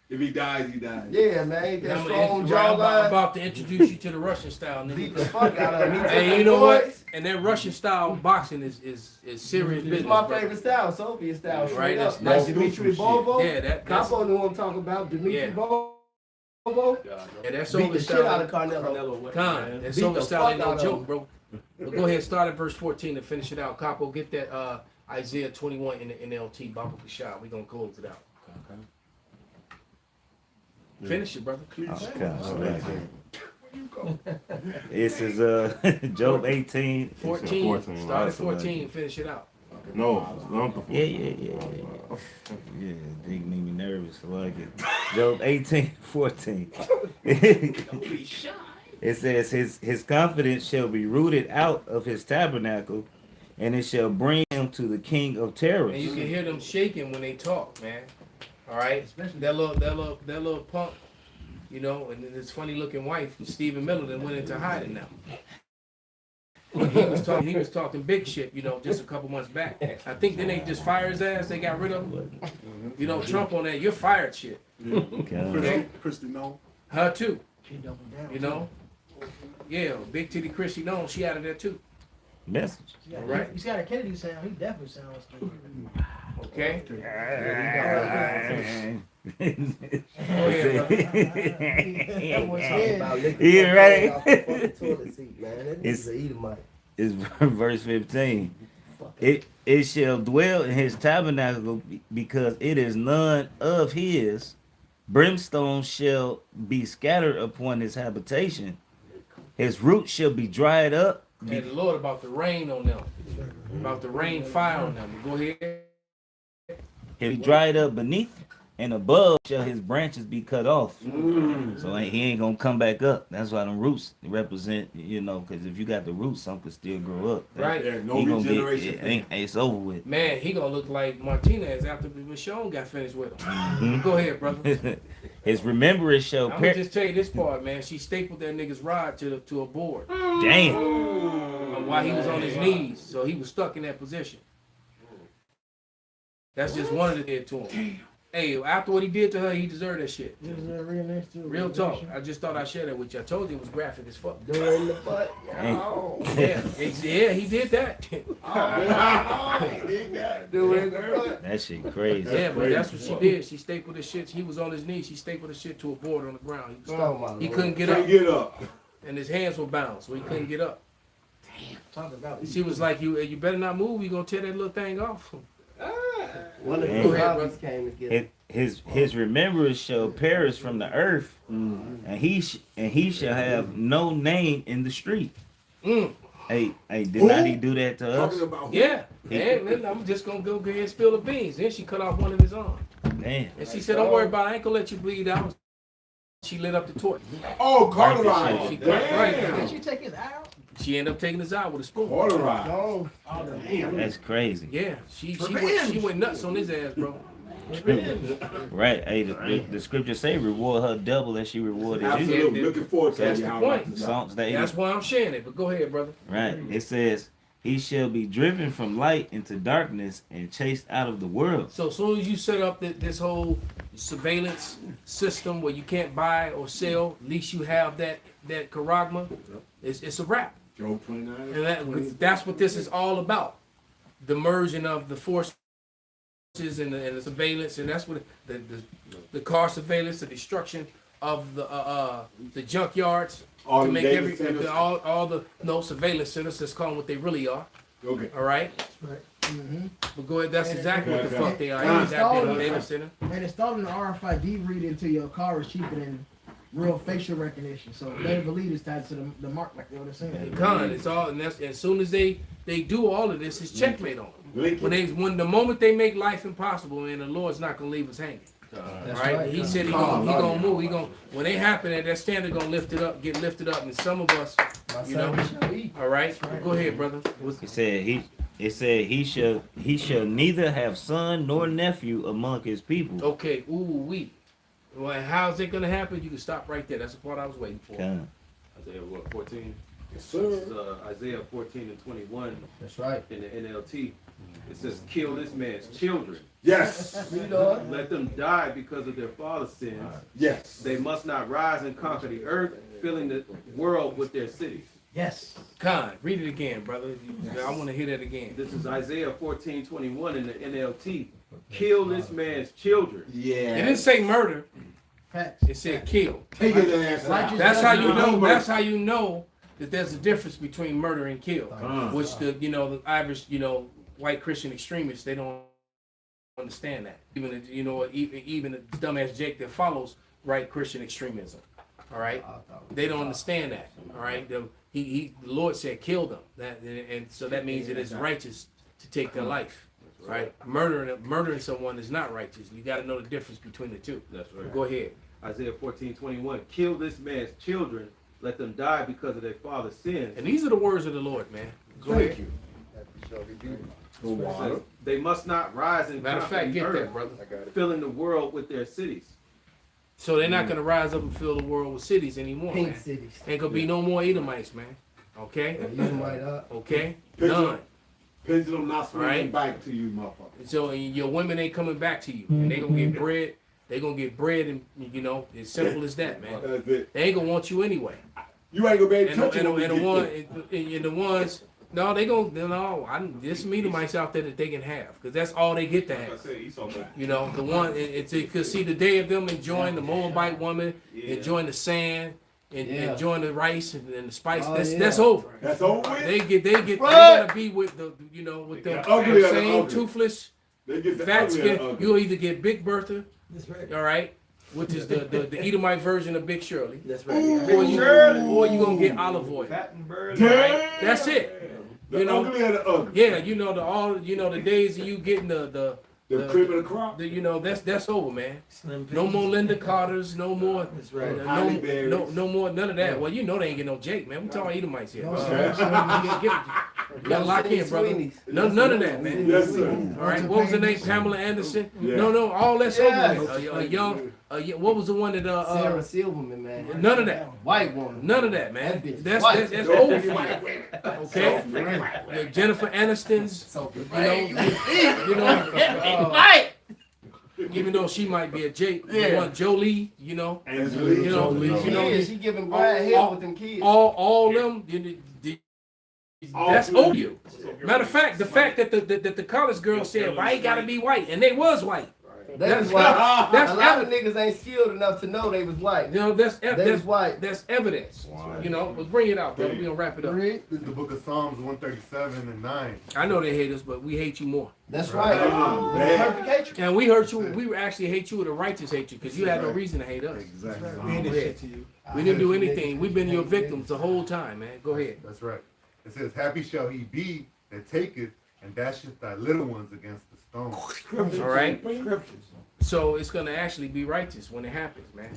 If he dies, he dies. Yeah, man. That strong I'm jawline. about to introduce you to the Russian style, nigga. Beat the fuck out of him. Hey, you know what? And that Russian style boxing is serious business. It's my favorite style, Soviet style. Right? That's Dmitry Bovo. Yeah, that's Capo knew what I'm talking about. Dmitry Bovo. Yeah, that's beat the style. shit out of Carnello. That Soviet style ain't no joke, bro. But go ahead, start at verse 14 and finish it out. Capo, get that Isaiah 21 in the NLT, Babu Kashab. We're going to close it out. Okay. Finish it, brother. This is Job 18. 14. Start at 14. Finish it out. No. Yeah. Yeah, they make me nervous. I like it. Job 18:14. It says his confidence shall be rooted out of his tabernacle, and it shall bring him to the king of terrors. And you can hear them shaking when they talk, man. All right, especially that little punk, and his funny looking wife, Stephen Miller, that went into hiding now. He was talking big shit, just a couple months back. I think then they just fired his ass. They got rid of him. Trump on that. You're fired, shit. Okay. Christy, no. Her too. Yeah, big titty Christy, no, she out of there too. Message. Right. You see how the Kennedy sound? He definitely sounds good. Okay. Yeah, right. It's verse 15. It shall dwell in his tabernacle because it is none of his. Brimstone shall be scattered upon his habitation. His roots shall be dried up. And the Lord about the rain on them. About the rain fire on them. Go ahead. He'll be dried up beneath and above shall his branches be cut off. So he ain't gonna come back up. That's why them roots represent, because if you got the roots, some could still grow up. Right. There's no He gonna regeneration. it's over with. Man, he gonna look like Martinez after Michonne got finished with him. Go ahead, brother. His remembrance shall I'm gonna just tell you this part, man. She stapled that nigga's rod to a board. Damn. While he was on his knees, so he was stuck in that position. That's just one of the did to him. Hey, after what he did to her, he deserved that shit. Real talk. I just thought I'd share that with you. I told you it was graphic as fuck. During the butt. Yeah, he did that. That shit crazy. Yeah, but that's what she did. She stapled his shit. He was on his knees. She stapled his shit to a board on the ground. He was stuck. He couldn't get up. And his hands were bound, so he couldn't get up. She was like, "You better not move. You gonna tear that little thing off." One of the prophets came to get his remembrance shall perish from the earth, and he shall have no name in the street. Hey, did not he do that to us? Yeah. And I'm just gonna go ahead and spill the beans. Then she cut off one of his arms. Damn. And she said, "Don't worry about it. I ain't gonna let you bleed out." She lit up the torch. Oh, cauterized. Did she take his eye out? She ended up taking his eye with a spoon. Cauterized. Oh, That's crazy. Yeah, she went nuts on his ass, bro. Right. Hey, the scriptures say reward her double as she rewarded you. Absolutely. Looking forward to That's that. the point. Psalms that That's why I'm sharing it. But go ahead, brother. Right. It says, he shall be driven from light into darkness and chased out of the world. So as soon as you set up this whole surveillance system where you can't buy or sell, at least you have that charagma, it's a wrap. Job 29. And that's what this is all about. The merging of the forces and the surveillance, and that's what the car surveillance, the destruction of the junkyards, All to the make data all the surveillance centers. Let's call them what they really are. Okay. All right. right. But go ahead. That's exactly what the fuck they are. And Ain't that damn data center. And installing the RFID reader into your car is cheaper than real facial recognition. So they believe it's tied to the mark, like they were saying. It's all, and that's as soon as they do all of this, it's checkmate on them. When the moment they make life impossible, man, the Lord's not gonna leave us hanging. Right? He said he gonna move. When they happen, that standard gonna get lifted up, and some of us, all right. Go ahead, brother. It said he shall neither have son nor nephew among his people. Okay. Well, how's it gonna happen? You can stop right there. That's the part I was waiting for. Isaiah 14? Yes, sir. This is, Isaiah 14 and 21. That's right. In the NLT. It says, kill this man's children. Yes. Let them die because of their father's sins. Yes. They must not rise and conquer the earth, filling the world with their cities. Yes. Read it again, brother. I want to hear that again. This is Isaiah 14:21 in the NLT. Kill this man's children. Yeah. It didn't say murder. Facts. It said kill. Take his ass out. That's how you know. That's how you know that there's a difference between murder and kill. Which the average white Christian extremists, they don't understand that. Even even the dumbass Jake that follows right Christian extremism. All right, they don't understand that. All right, the Lord said kill them. And so that means it is righteous to take their life. Right, murdering someone is not righteous. You got to know the difference between the two. That's right. Go ahead. Isaiah 14:21. Kill this man's children. Let them die because of their father's sins. And these are the words of the Lord, man. Go ahead. Says, they must not rise and Matter of fact, get that, brother. Filling the world with their cities. So they're not gonna rise up and fill the world with cities anymore. Pink Man. cities. Ain't gonna be no more Edomites, man. Okay? Okay? Pendulum. None. Pendulum not swinging Right. back to you, motherfucker. So your women ain't coming back to you. And they gonna get bread. They gonna get bread, and it's simple as that, man. That's it. They ain't gonna want you anyway. You ain't gonna be able to And touch the it. ones, no, they gonna there's some Edomites out there that they can have, because that's all they get to have. The one, it's you could see the day of them enjoying the Moabite woman, enjoying the sand, and enjoying the rice and the spice. That's over. That's over with? They gotta be with the with the same toothless, They get the fat ugly skin. and ugly. You'll either get Big Bertha, That's right. all right, which is the Edomite version of Big Shirley. That's right. Or you gonna get olive oil. Fat and bird. Right? That's it. The ugly and the ugly. Yeah, the days of you getting the The cream of the crop. You know, that's over, man. No more Linda Carters, no more. That's right. No more, none of that. Well, you know they ain't get no Jake, man. We talking Edomites here. No, You gotta lock in, brother. None of that, man. Yes, sir. All right, what was the name? Pamela Anderson? Yeah. No, all that's over with. A young, what was the one that Sarah Silverman, man. None of that. White woman. None of that, man. That bitch That's white. over for you. Okay? Jennifer Aniston's, even though she might be a Jake, you want Jolie, She giving Brian hell with them kids. All them, that's over you. Matter of fact, the fact that the college girl said, why he gotta be white, and they was white. That's why a lot of niggas ain't skilled enough to know they was white. That's white. That's evidence. But bring it out, brother. We gonna wrap it up. This is the book of Psalms 137 and 9. I know they hate us, but we hate you more. That's right. Perfect hatred. And we hurt you. We actually hate you with a righteous hatred because you had no reason to hate us. Exactly. We didn't do anything. We've been your victims the whole time, man. Go ahead. That's right. It says, happy shall he be that taketh and dasheth thy little ones against the stone. All right. So it's gonna actually be righteous when it happens, man.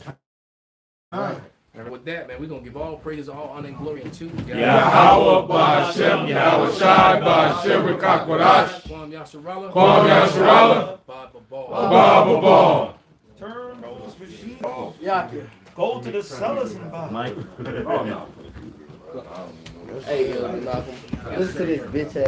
And with that, man, we're gonna give all praise, all honor, and glory unto Yahweh Ba'Shem, Yahweh Shai Ba'Shem Rekakwadash, Kwam Yasharallah, Baba Ball. Turn those machines off. Yeah. Go to the cellars and buy. Mike. Hey, Malcolm, listen to this bitch ass.